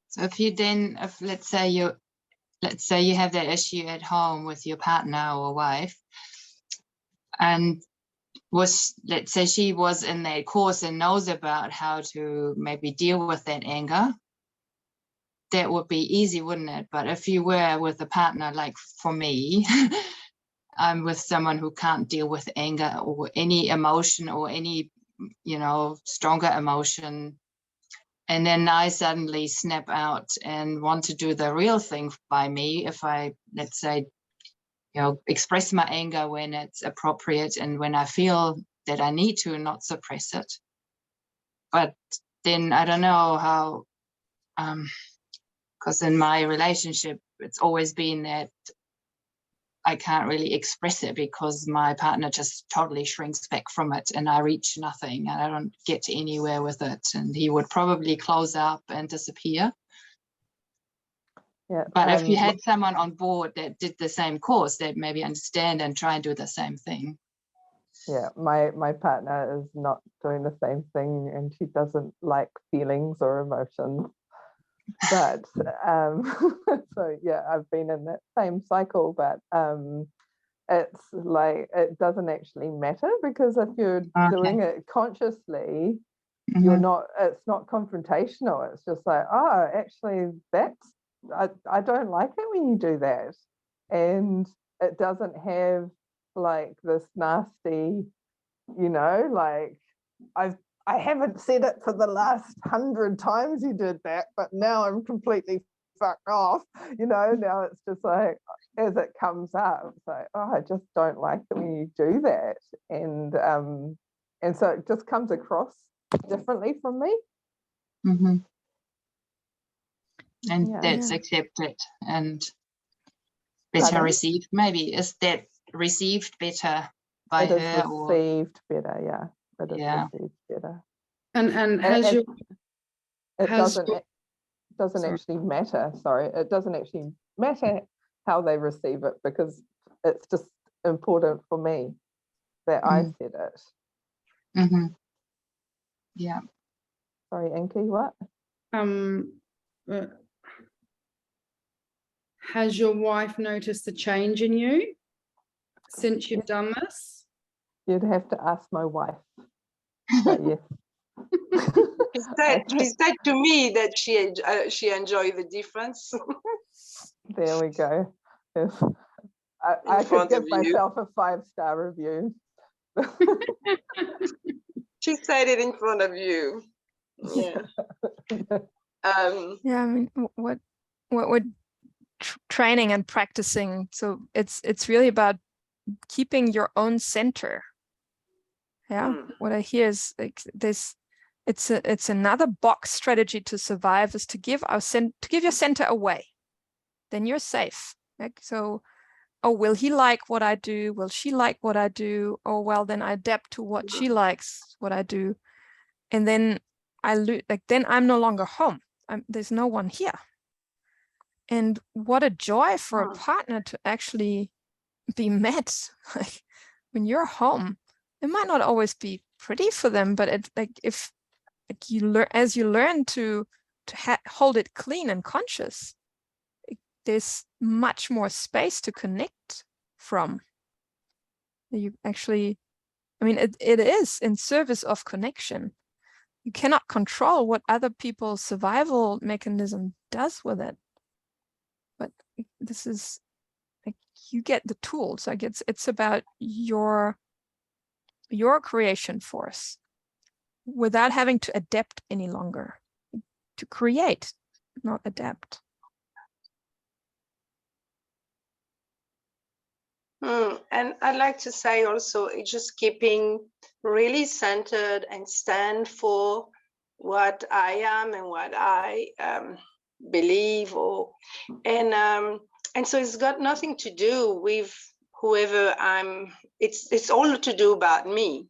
So if let's say you have that issue at home with your partner or wife, and let's say she was in that course and knows about how to maybe deal with that anger, that would be easy, wouldn't it? But if you were with a partner, like for me, I'm with someone who can't deal with anger or any emotion or any, you know, stronger emotion, and then I suddenly snap out and want to do the real thing by me. If I, let's say, you know, express my anger when it's appropriate and when I feel that I need to, not suppress it. But then I don't know how, because in my relationship, it's always been that I can't really express it because my partner just totally shrinks back from it and I reach nothing and I don't get anywhere with it. And he would probably close up and disappear. Yeah. But if you had someone on board that did the same course, that maybe understand and try and do the same thing. Yeah, my partner is not doing the same thing, and she doesn't like feelings or emotions. But so yeah, I've been in that same cycle, but it's like, it doesn't actually matter, because if you're doing it consciously, you're not, it's not confrontational. It's just like, oh, actually that's, I don't like it when you do that. And it doesn't have like this nasty, you know, like, I haven't said it for the last 100 times you did that, but now I'm completely fucked off, you know. Now it's just like, as it comes up, it's like, oh, I just don't like it when you do that. And so it just comes across differently from me. Mm-hmm. And that's accepted and better received. Maybe is that received better by her? It is received better, yeah. It is received better. And has your it doesn't actually matter. Sorry, it doesn't actually matter how they receive it, because it's just important for me that I said it. Mm-hmm. Yeah. Sorry, Inky, what? Has your wife noticed a change in you since you've done this? You'd have to ask my wife. But yes. She said to me that she enjoyed the difference. There we go. Yes. I could give myself a 5-star review. She said it in front of you. Yeah. Yeah, I mean, what we're training and practicing, so it's really about keeping your own center. Yeah, what I hear is like this. It's another box strategy to survive, is to give your center away. Then you're safe. Like, so, oh, will he like what I do? Will she like what I do? Oh, well, then I adapt to what she likes, what I do, and then then I'm no longer home. There's no one here. And what a joy for a partner to actually be met. Like, when you're home, it might not always be pretty for them, but as you learn to hold it clean and conscious, there's much more space to connect from. You actually, I mean, it is in service of connection. You cannot control what other people's survival mechanism does with it. this is like, you get the tools. Like it's about your creation force without having to adapt any longer. To create, not adapt. And I'd like to say also, it's just keeping really centered and stand for what I am and what I believe, and so it's got nothing to do with whoever I'm. It's all to do about me.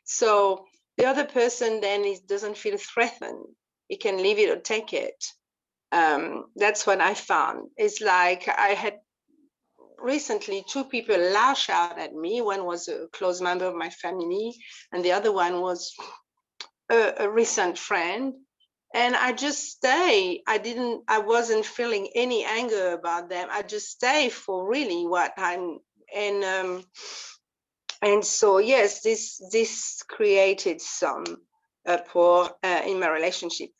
So the other person then doesn't feel threatened. He can leave it or take it. That's what I found. It's like I had recently 2 people lash out at me. One was a close member of my family, and the other one was a recent friend. And I just stay. I wasn't feeling any anger about them. I just stay for really what I'm. And so yes, this created some uproar in my relationship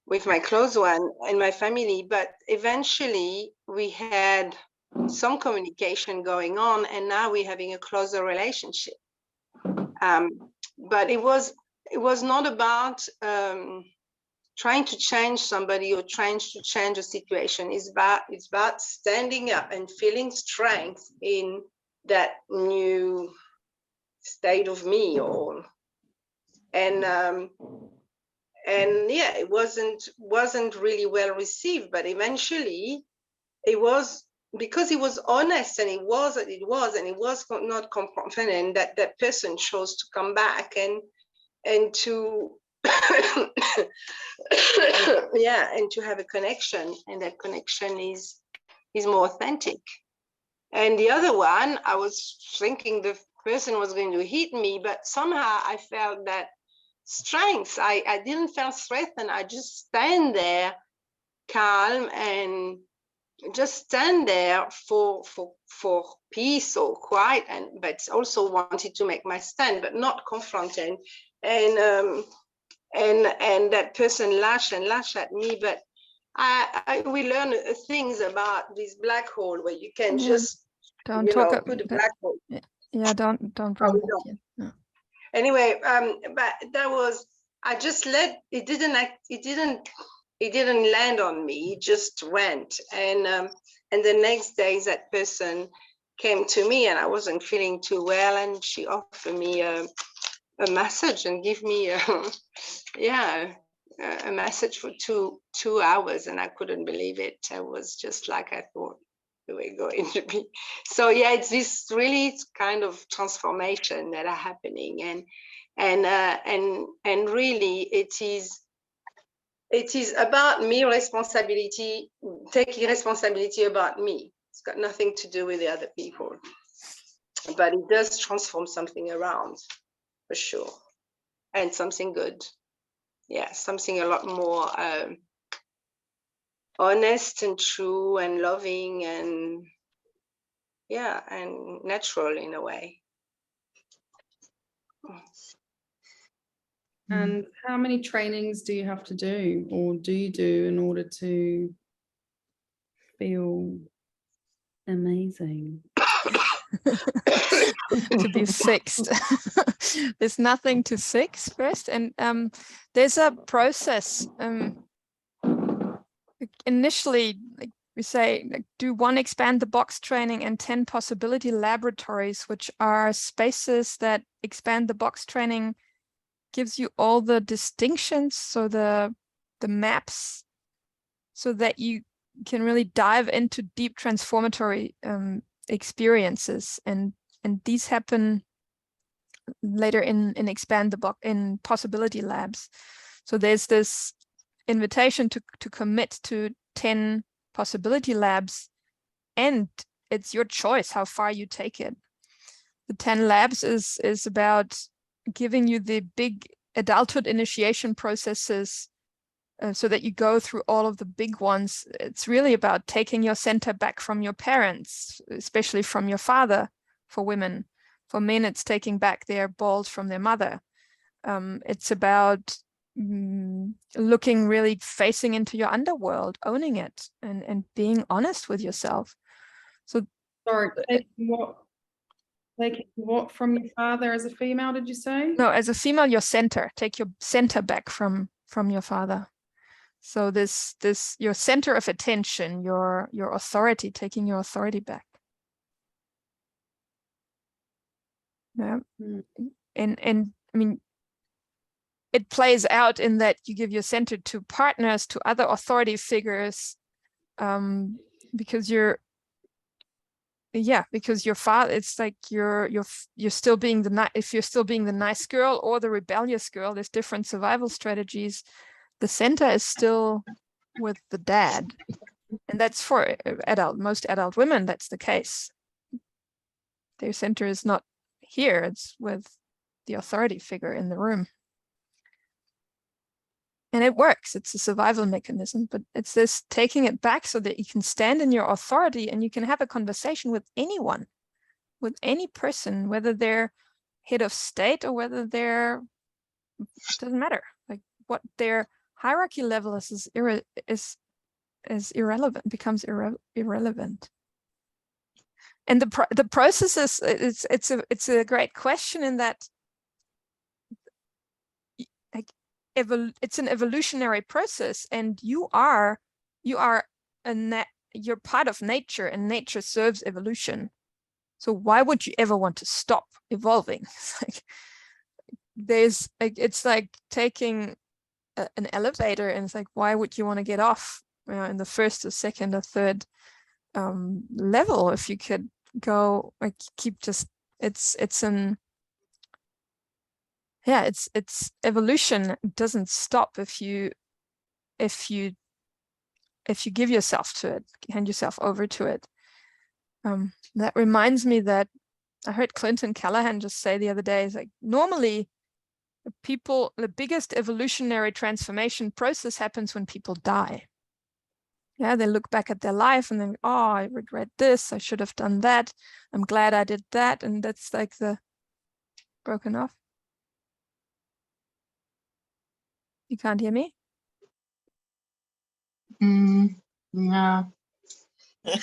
with my close one and my family. But eventually we had some communication going on, and now we're having a closer relationship. But it was not about trying to change somebody or trying to change a situation. It's about standing up and feeling strength in that new state of me. And yeah, it wasn't really well received, but eventually it was, because it was honest, and it was not confronting, that person chose to come back and to yeah, and to have a connection, and that connection is more authentic. And the other one, I was thinking the person was going to hit me, but somehow I felt that strength. I didn't feel threatened. I just stand there calm and just stand there for peace or quiet, but also wanted to make my stand, but not confronting. And that person lashed at me, but we learn things about this black hole where you can just don't talk put a black hole. Yeah, don't bring that in. No. Anyway, but that was, I just let it didn't land on me. It just went, and the next day that person came to me, and I wasn't feeling too well, and she offered me a message and give me a message for two hours, and I couldn't believe it. I was just like I thought we were going to be. So yeah, it's this really kind of transformation that are happening, and really it is about me taking responsibility about me. It's got nothing to do with the other people, but it does transform something around, for sure, and something good. Yeah, something a lot more honest and true and loving and and natural in a way. And how many trainings do you have to do, or do you do, in order to feel amazing? To be fixed. There's nothing to fix first, and there's a process. Initially, like we say, like, do 1 expand the box training and 10 possibility laboratories, which are spaces that expand the box training gives you all the distinctions, so the maps, so that you can really dive into deep transformatory experiences, and these happen later in expand the box in possibility labs. So there's this invitation to commit to 10 possibility labs, and it's your choice how far you take it. The 10 labs is about giving you the big adulthood initiation processes, so that you go through all of the big ones. It's really about taking your center back from your parents, especially from your father for women. For men, it's taking back their balls from their mother. It's about looking, really facing into your underworld, owning it, and being honest with yourself. So Sorry, taking what from your father as a female, did you say? no, as a female, your center, take your center back from your father. So this your center of attention, your authority, taking your authority back. Yeah. And I mean, it plays out in that you give your center to partners, to other authority figures, because because your father, it's like you're still being if you're still being the nice girl or the rebellious girl, there's different survival strategies. The center is still with the dad, and that's for most adult women. That's the case. Their center is not here; it's with the authority figure in the room. And it works. It's a survival mechanism, but it's this taking it back so that you can stand in your authority and you can have a conversation with anyone, with any person, whether they're head of state or whether they're, doesn't matter. Like what their hierarchy level is irrelevant, becomes irrelevant. And the process is, it's a great question in that it's an evolutionary process, and you're part of nature, and nature serves evolution. So why would you ever want to stop evolving? It's like taking an elevator, and it's like, why would you want to get off in the first or second or third level if you could go it's evolution. It doesn't stop if you give yourself to it, hand yourself over to it. That reminds me that I heard Clinton Callahan just say the other day, is like, normally the biggest evolutionary transformation process happens when people die. Yeah, they look back at their life and then, oh, I regret this, I should have done that, I'm glad I did that. And that's like the broken off. You can't hear me? No. It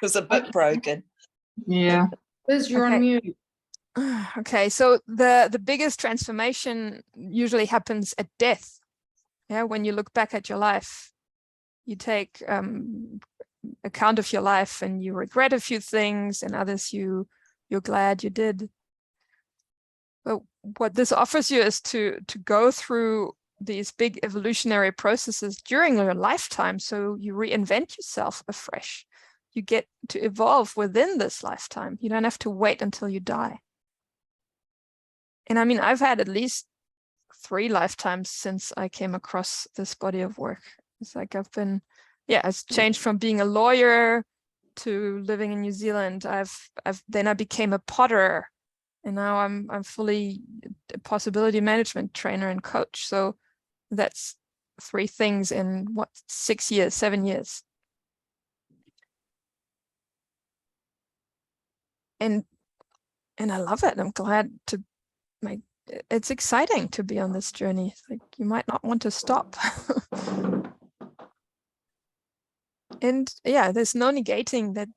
was a bit broken. Yeah. Liz, you're on mute. Okay, so the biggest transformation usually happens at death. Yeah, when you look back at your life, you take account of your life and you regret a few things, and others you're glad you did. But what this offers you is to go through these big evolutionary processes during your lifetime, so you reinvent yourself afresh. You get to evolve within this lifetime. You don't have to wait until you die. And I mean, I've had at least 3 lifetimes since I came across this body of work. It's like it's changed from being a lawyer to living in New Zealand. Then I became a potter, and now I'm fully a possibility management trainer and coach. So that's 3 things in 6 years, 7 years. And I love it. I'm glad to it's exciting to be on this journey. It's like you might not want to stop. And yeah, there's no negating that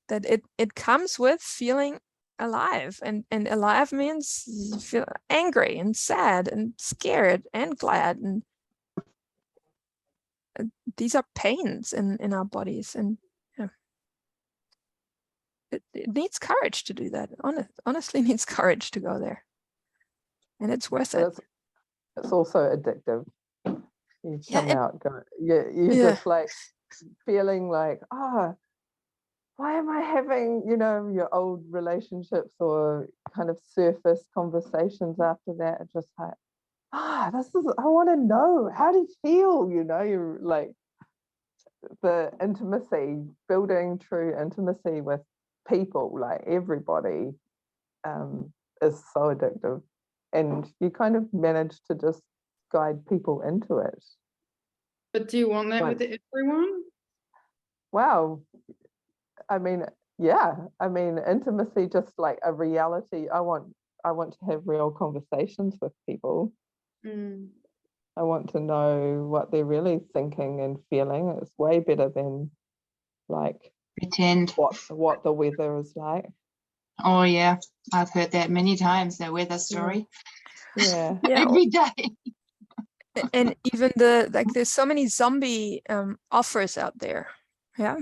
it comes with feeling alive, and alive means you feel angry and sad and scared and glad, and these are pains in our bodies, and yeah, it needs courage to do that. Honestly needs courage to go there, and it's worth it. It's also addictive. You come out, you're just like feeling like, why am I having, your old relationships or kind of surface conversations after that? It's just like, I want to know, how do you feel? You're like, the intimacy, building true intimacy with people, like everybody, is so addictive. And you kind of manage to just guide people into it. But do you want that with everyone? Wow. I mean, yeah. I mean, intimacy, just like a reality. I want to have real conversations with people. I want to know what they're really thinking and feeling. It's way better than like Pretend. what the weather is like. Oh yeah, I've heard that many times, the weather story. Yeah. Yeah. Every day. And even there's so many zombie offers out there. Yeah.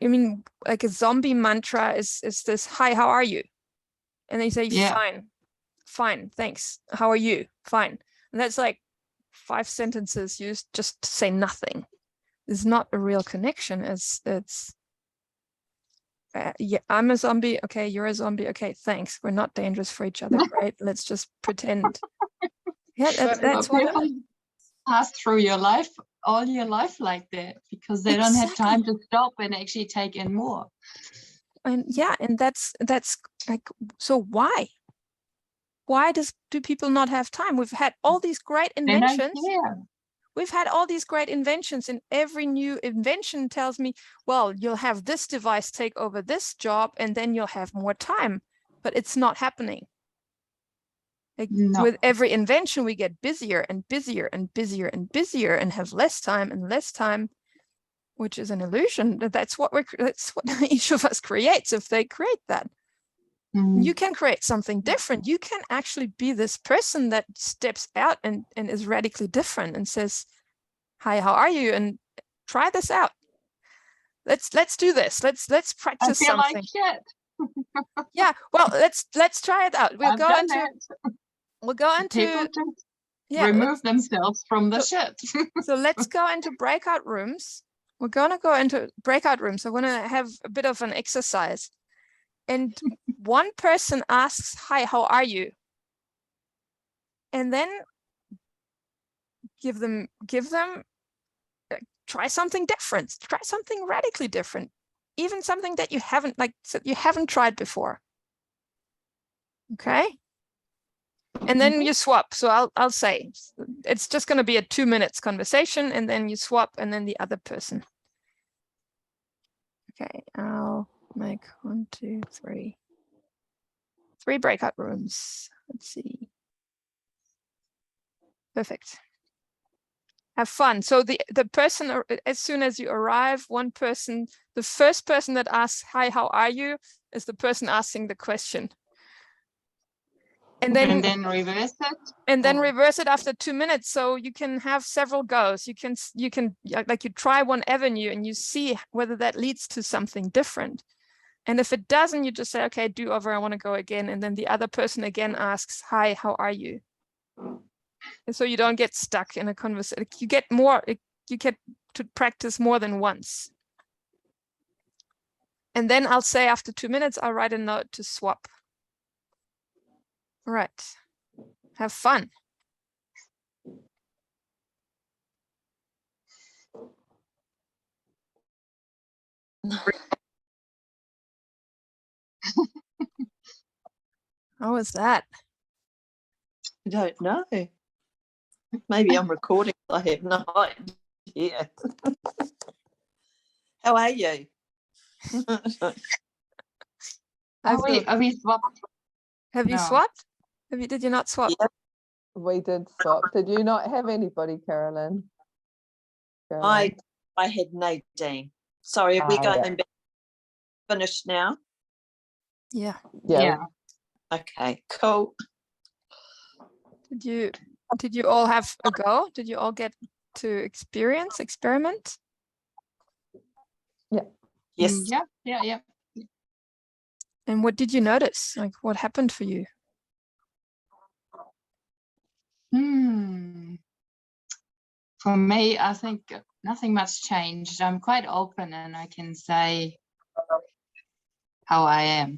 I mean, like a zombie mantra is this, hi, how are you? And they say, Yeah. fine, thanks. How are you? Fine. And that's like 5 sentences used just to say nothing. It's not a real connection. It's yeah, I'm a zombie. Okay, you're a zombie. Okay, thanks. We're not dangerous for each other, right? Let's just pretend. Yeah, that's what people pass through your life, all your life like that, because they don't have time to stop and actually take in more. And yeah, and that's like, so why do people not have time? We've had all these great inventions. We've had all these great inventions, and every new invention tells me, well, you'll have this device take over this job and then you'll have more time, but it's not happening. Like, No. with every invention, we get busier and busier and busier and busier and have less time and less time, which is an illusion. That's what each of us creates if they create that. You can create something different. You can actually be this person that steps out and is radically different and says, hi, how are you? And try this out. Let's do this. Let's practice I feel something. like shit. Yeah, well, let's try it out. We'll go into People just yeah, remove themselves from the shit. so let's go into breakout rooms. We're going to go into breakout rooms. I want to have a bit of an exercise. And one person asks, hi, how are you? And then give them, try something different, try something radically different, even something that you haven't tried before. Okay. And then you swap. So I'll say it's just going to be a 2 minutes conversation, and then you swap, and then the other person. Okay, I'll make 1, 2, 3. 3 breakout rooms. Let's see. Perfect. Have fun. So the person, as soon as you arrive, one person, the first person that asks, hi, how are you, is the person asking the question. And then reverse it. And then reverse it after 2 minutes. So you can have several goes. You can like, you try one avenue and you see whether that leads to something different. And if it doesn't, you just say, okay, do over, I want to go again. And then the other person again asks, hi, how are you? And so you don't get stuck in a conversation. You get to practice more than once. And then I'll say after 2 minutes, I'll write a note to swap. All right. Have fun. How was that? I don't know. Maybe I'm recording. I have no idea. How are you? Have we swapped? Have you swapped? Did you not swap? Yeah, we did swap. Did you not have anybody, Carolyn? I had Nadine. Sorry, are we going back? Finished now? Yeah. Okay, cool. Did you all have a go? Did you all get to experiment? Yeah. Yes. Yeah. And what did you notice? Like, what happened for you? For me, I think nothing much changed. I'm quite open and I can say how I am.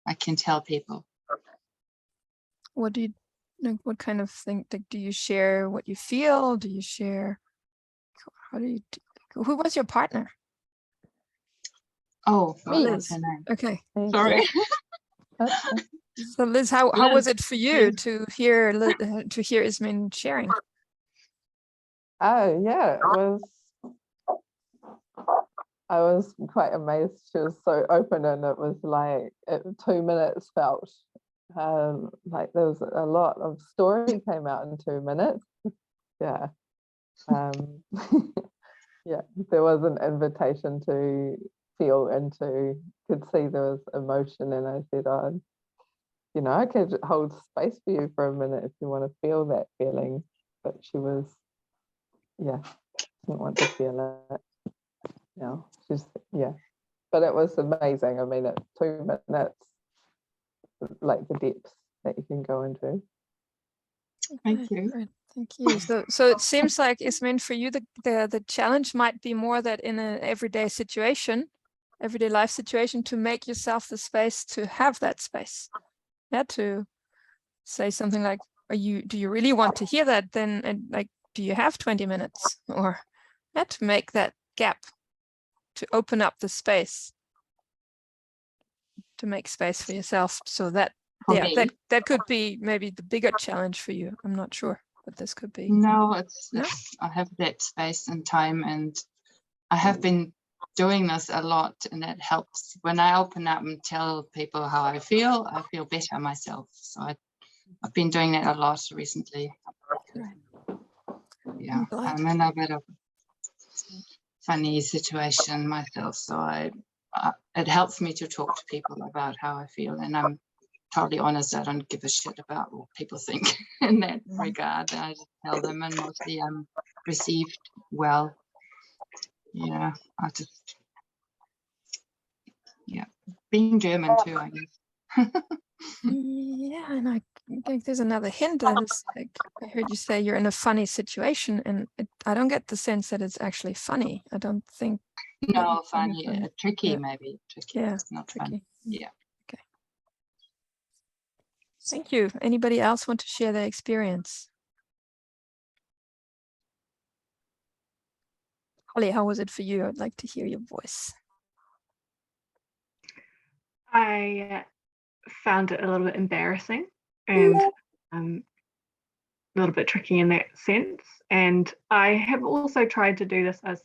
I can tell people. What do you like? What kind of thing? Like, do you share what you feel? Do you share? How do you? Who was your partner? Oh, Liz. her name. Okay. Sorry. So Liz, how was it for you to hear Ismin sharing? Oh yeah, I was quite amazed. She was so open, and it was like 2 minutes felt like there was a lot of story came out in 2 minutes. yeah. Yeah, there was an invitation to feel into, could see there was emotion, and I said, oh, you know, I could hold space for you for a minute if you want to feel that feeling. But she was, yeah, didn't want to feel it. No, she's, yeah. But it was amazing. I mean, at 2 minutes, like the depths that you can go into. Thank you. Great. Thank you. So it seems like, Ismail, for you, the challenge might be more that in an everyday situation, everyday life situation, to make yourself the space to have that space. Yeah, to say something like, do you really want to hear that? Then, and like, do you have 20 minutes? Or yeah, to make that gap, to open up the space, to make space for yourself. So that, For yeah, me? that could be maybe the bigger challenge for you. I'm not sure, but this could be. No, No? I have that space and time, and I have been doing this a lot, and it helps. When I open up and tell people how I feel better myself. So I've been doing that a lot recently. Right. Yeah, glad. I'm in a bit of funny situation myself, so it helps me to talk to people about how I feel, and I'm totally honest. I don't give a shit about what people think in that regard. I just tell them, and mostly I'm received well. Yeah, being German too, I guess. Yeah, and I think there's another hint that is like, I heard you say you're in a funny situation, and I don't get the sense that it's actually funny. I don't think. No, it's funny, tricky, Yeah. maybe tricky. Yeah, It's not tricky. funny. Yeah. Okay. Thank you. Anybody else want to share their experience? Holly, how was it for you? I'd like to hear your voice. I found it a little bit embarrassing and a little bit tricky in that sense. And I have also tried to do this, as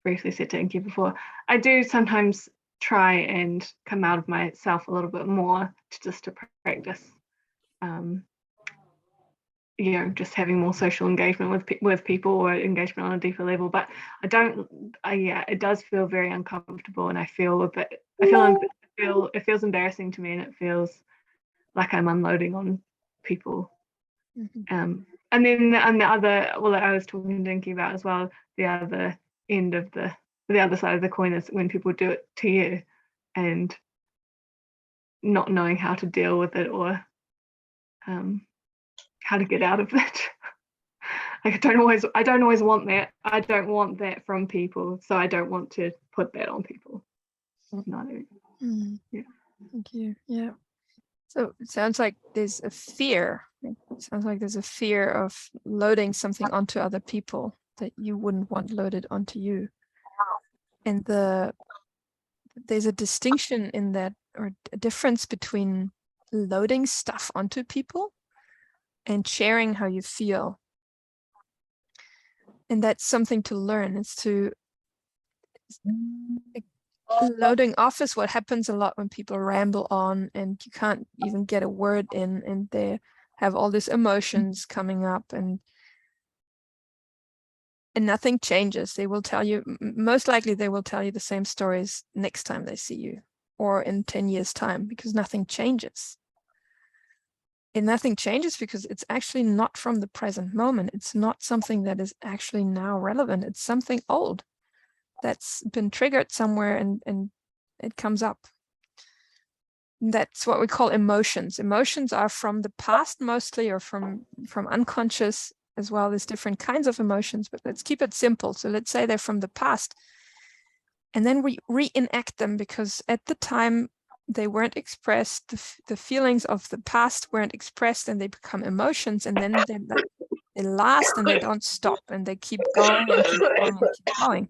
briefly said to Inky before. I do sometimes try and come out of myself a little bit more to practice, you know, just having more social engagement with people, or engagement on a deeper level. But yeah, it does feel very uncomfortable, and it feels embarrassing to me, and it feels like I'm unloading on people. Mm-hmm. And then the other, well, I was talking to Dinky about as well, the other end of the other side of the coin is when people do it to you and not knowing how to deal with it, or how to get out of it. Like, I don't always want that. I don't want that from people, so I don't want to put that on people. No. Yeah. Thank you. Yeah. So it sounds like there's a fear. It sounds like there's a fear of loading something onto other people that you wouldn't want loaded onto you. And there's a distinction in that, or a difference between loading stuff onto people and sharing how you feel. And that's something to learn. It's to loading off is what happens a lot when people ramble on and you can't even get a word in, and they have all these emotions coming up, and nothing changes. They will tell you, most likely they will tell you the same stories next time they see you, or in 10 years time, because nothing changes. And nothing changes because it's actually not from the present moment. It's not something that is actually now relevant. It's something old that's been triggered somewhere, and it comes up. That's what we call emotions. Emotions are from the past mostly, or from unconscious as well. There's different kinds of emotions, but let's keep it simple. So let's say they're from the past, and then we reenact them because at the time they weren't expressed. The feelings of the past weren't expressed, and they become emotions, and then they last and they don't stop, and they keep going and keep going and keep going.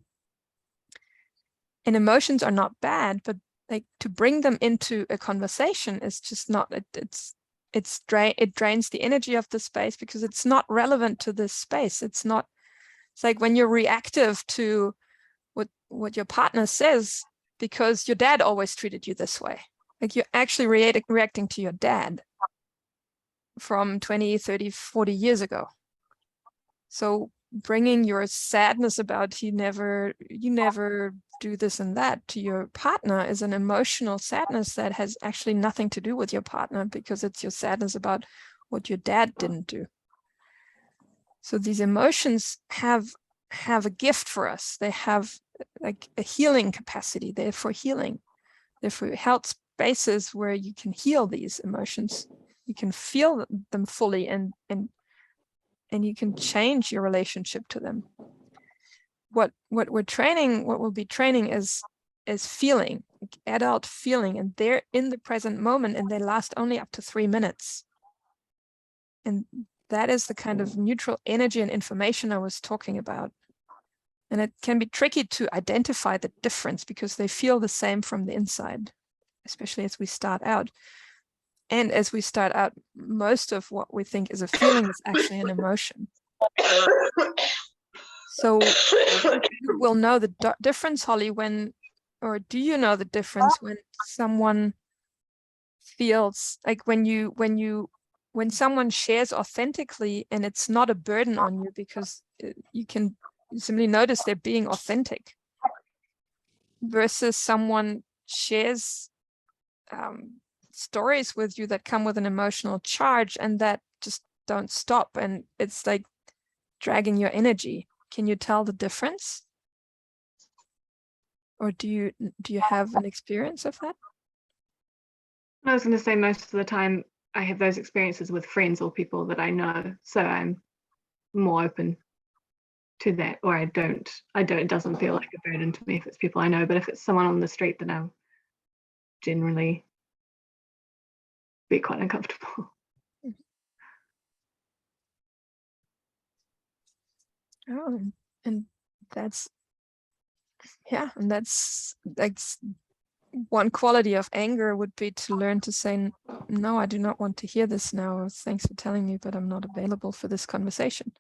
And emotions are not bad, but like, to bring them into a conversation is just not, it drains the energy of the space because it's not relevant to this space. It's like when you're reactive to what your partner says because your dad always treated you this way. Like, you're actually reacting to your dad. from 20, 30, 40 years ago. So bringing your sadness about you never do this and that to your partner is an emotional sadness that has actually nothing to do with your partner, because it's your sadness about what your dad didn't do. So these emotions have a gift for us. They have like a healing capacity. They're for healing. They're for health spaces where you can heal these emotions. You can feel them fully and you can change your relationship to them. What we'll be training is feeling, like adult feeling, and they're in the present moment, and they last only up to 3 minutes. And that is the kind of neutral energy and information I was talking about. And it can be tricky to identify the difference because they feel the same from the inside, especially as we start out. And as we start out, most of what we think is a feeling is actually an emotion. So you will know the difference, Holly, or do you know the difference when someone feels like when someone shares authentically and it's not a burden on you, because you can simply notice they're being authentic, versus someone shares stories with you that come with an emotional charge and that just don't stop, and it's like dragging your energy. Can you tell the difference? Or do you have an experience of that? I was going to say most of the time I have those experiences with friends or people that I know, so I'm more open to that, or it doesn't feel like a burden to me if it's people I know. But if it's someone on the street, then I'll generally be quite uncomfortable. Oh, and that's like one quality of anger would be to learn to say, no, I do not want to hear this now. Or, thanks for telling me, but I'm not available for this conversation.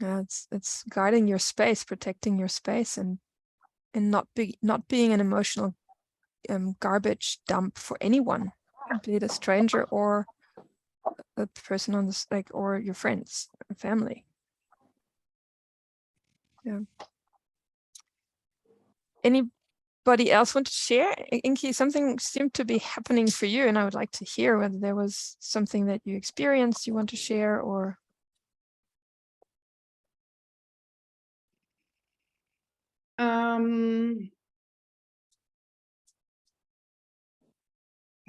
It's guarding your space, protecting your space, and not being an emotional garbage dump for anyone, be it a stranger or a person on this, like, or your friends or family. Yeah. Anybody else want to share? Inky, something seemed to be happening for you, and I would like to hear whether there was something that you experienced you want to share, or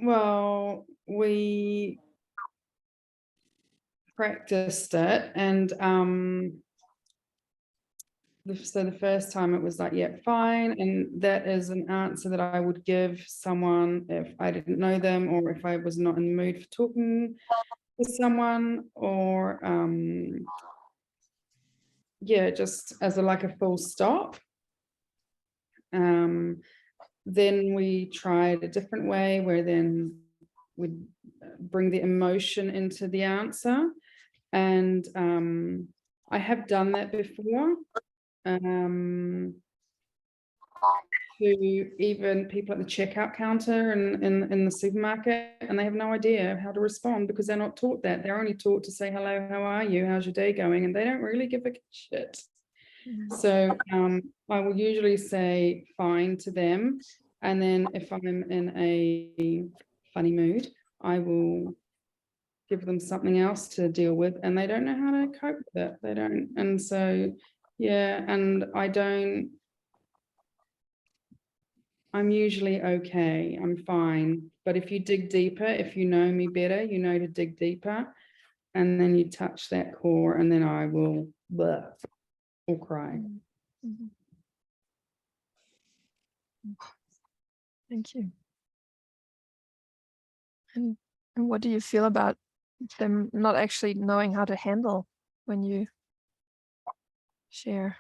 well, we practiced it, and so the first time it was like, yeah, fine, and that is an answer that I would give someone if I didn't know them, or if I was not in the mood for talking to someone, or yeah, just as like a full stop. Then we tried a different way, where then we'd bring the emotion into the answer, and I have done that before. To even people at the checkout counter and in the supermarket, and they have no idea how to respond because they're not taught that. They're only taught to say, hello, how are you? How's your day going? And they don't really give a shit. So I will usually say fine to them. And then if I'm in a funny mood, I will give them something else to deal with, and they don't know how to cope with it. They don't. And so, yeah, and I'm usually okay. I'm fine. But if you dig deeper, if you know me better, you know to dig deeper, and then you touch that core, and then I will or cry. Mm-hmm. Thank you. And what do you feel about them not actually knowing how to handle when you share?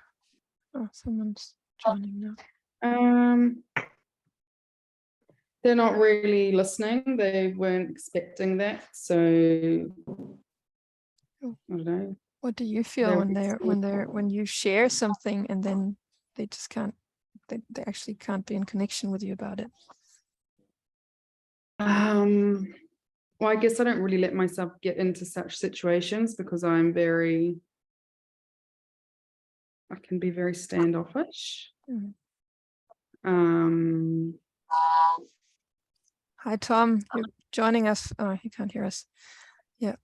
Oh, someone's joining now. They're not really listening. They weren't expecting that. So I don't know. What do you feel when you share something and then they just can't, they actually can't be in connection with you about it? Well, I guess I don't really let myself get into such situations because I can be very standoffish. Hi, Tom. You're joining us. Oh, you can't hear us. Yeah.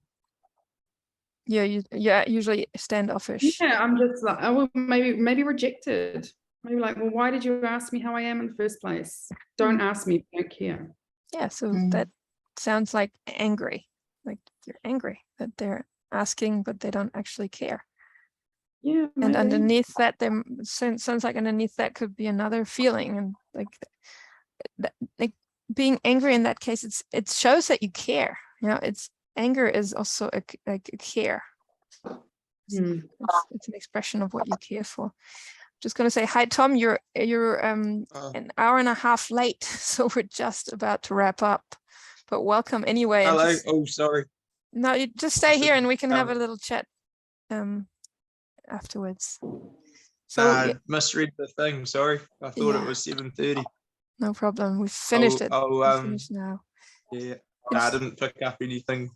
Yeah, you're usually standoffish. Yeah, I'm just like, oh, well, maybe rejected. Maybe like, well, why did you ask me how I am in the first place? Don't ask me if you don't care. Yeah, so that sounds like angry. Like you're angry that they're asking, but they don't actually care. Yeah, And maybe. underneath that, there sounds like underneath that could be another feeling, and like being angry in that case, it shows that you care. You know, anger is also a care. It's an expression of what you care for. Just going to say hi, Tom. You're an hour and a half late, so we're just about to wrap up. But welcome anyway. Hello. Oh, sorry. No, you just stay here, and we can have a little chat afterwards. So I misread the thing. Sorry, I thought it was 7:30. No problem. We've finished it. We're finished now. Yeah. No, I didn't pick up anything.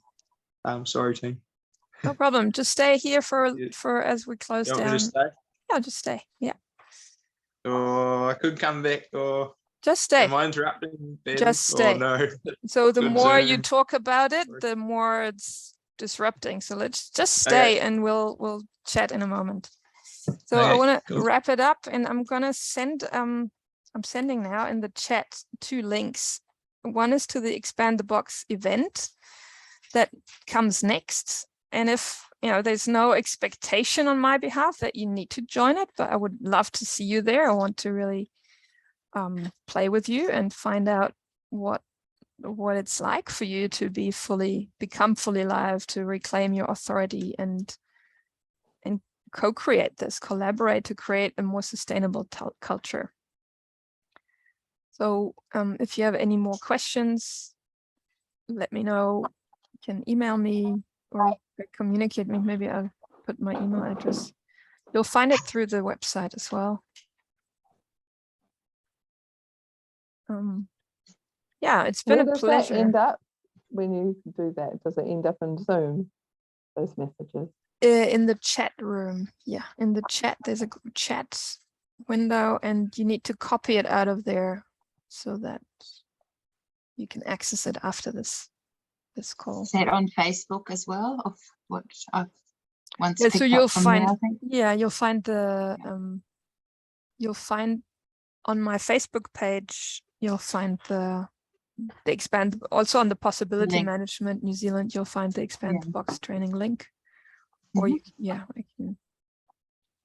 Sorry, team. No problem. Just stay here for as we close You want me down. to stay? Yeah, just stay. Yeah. Or I could come back. Or just stay. Am I interrupting, Ben? Just stay. Or no. So the Good more you Zoom. talk about it, the more it's disrupting. So let's just stay, and we'll chat in a moment. So I want to wrap it up, and I'm gonna send I'm sending now in the chat 2 links. One is to the Expand the Box event that comes next. And if there's no expectation on my behalf that you need to join it, but I would love to see you there. I want to really play with you and find out what it's like for you to become fully live, to reclaim your authority and co-create this, collaborate to create a more sustainable culture. So if you have any more questions, let me know. You can email me or communicate me. Maybe I'll put my email address. You'll find it through the website as well. Yeah, it's been a pleasure. Where does that end up when you do that? Does it end up in Zoom, those messages? In the chat room. Yeah, in the chat, there's a chat window, and you need to copy it out of there so that you can access it after this call. Is that on Facebook as well? Of what I've once so you'll find there, you'll find the you'll find on my Facebook page, you'll find the Expand, also on the Possibility Management New Zealand, you'll find the Expand the Box training link. Or I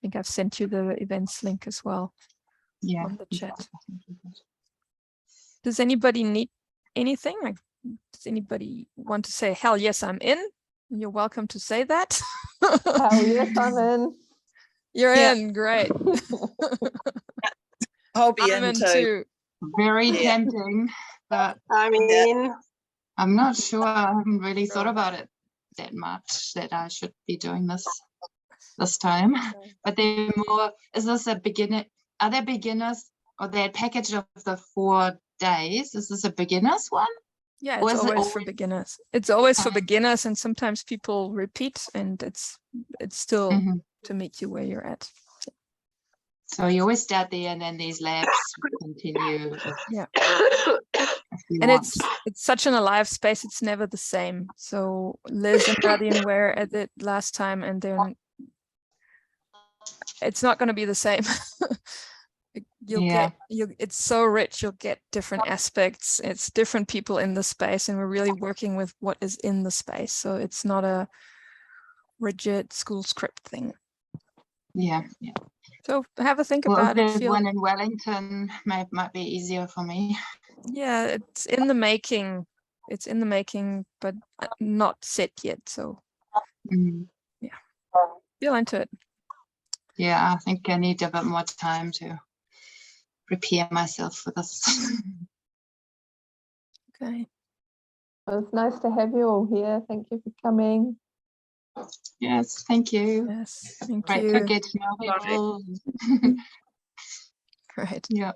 think I've sent you the events link as well on the chat. Does anybody need anything? Like, does anybody want to say, hell yes, I'm in? You're welcome to say that. Hell yes, I'm in. You're in, great. I'll be I'm in too. Very tempting, but I mean, I'm not sure. I haven't really thought about it that much that I should be doing this time. But they're more, is this a beginner? Are there beginners or that package of the 4 days? Is this a beginner's one? Yeah, it's always for beginners. It's always for beginners, and sometimes people repeat, and it's still to meet you where you're at. So you always start there, and then these labs continue. Yeah. And it's such an alive space, it's never the same. So Liz and Nadine were at it last time, and then it's not going to be the same. It's so rich, you'll get different aspects. It's different people in the space, and we're really working with what is in the space. So it's not a rigid school script thing. Yeah. So have a think about it. One in Wellington might be easier for me. Yeah, it's in the making. It's in the making, but not set yet. So yeah, feel into it. Yeah, I think I need a bit more time to prepare myself for this. Okay. Well, it's nice to have you all here. Thank you for coming. Yes, thank you. Yes, thank Great you. to get to know people. Great. Yeah.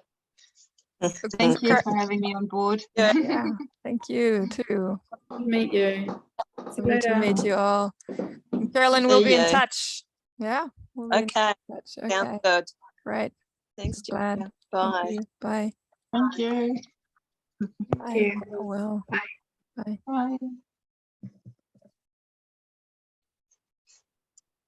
Thank you for having me on board. Yeah. Yeah, thank you too. Meet you. See you Lovely to later. meet you all. And Carolyn, we'll See be in you. touch. Yeah, we'll be in Okay, touch. sounds Okay, good. great. Thanks, Glad. Julia. Thank Bye. you. Bye. Thank you. Bye. you. Oh, well. Bye. Bye. Bye.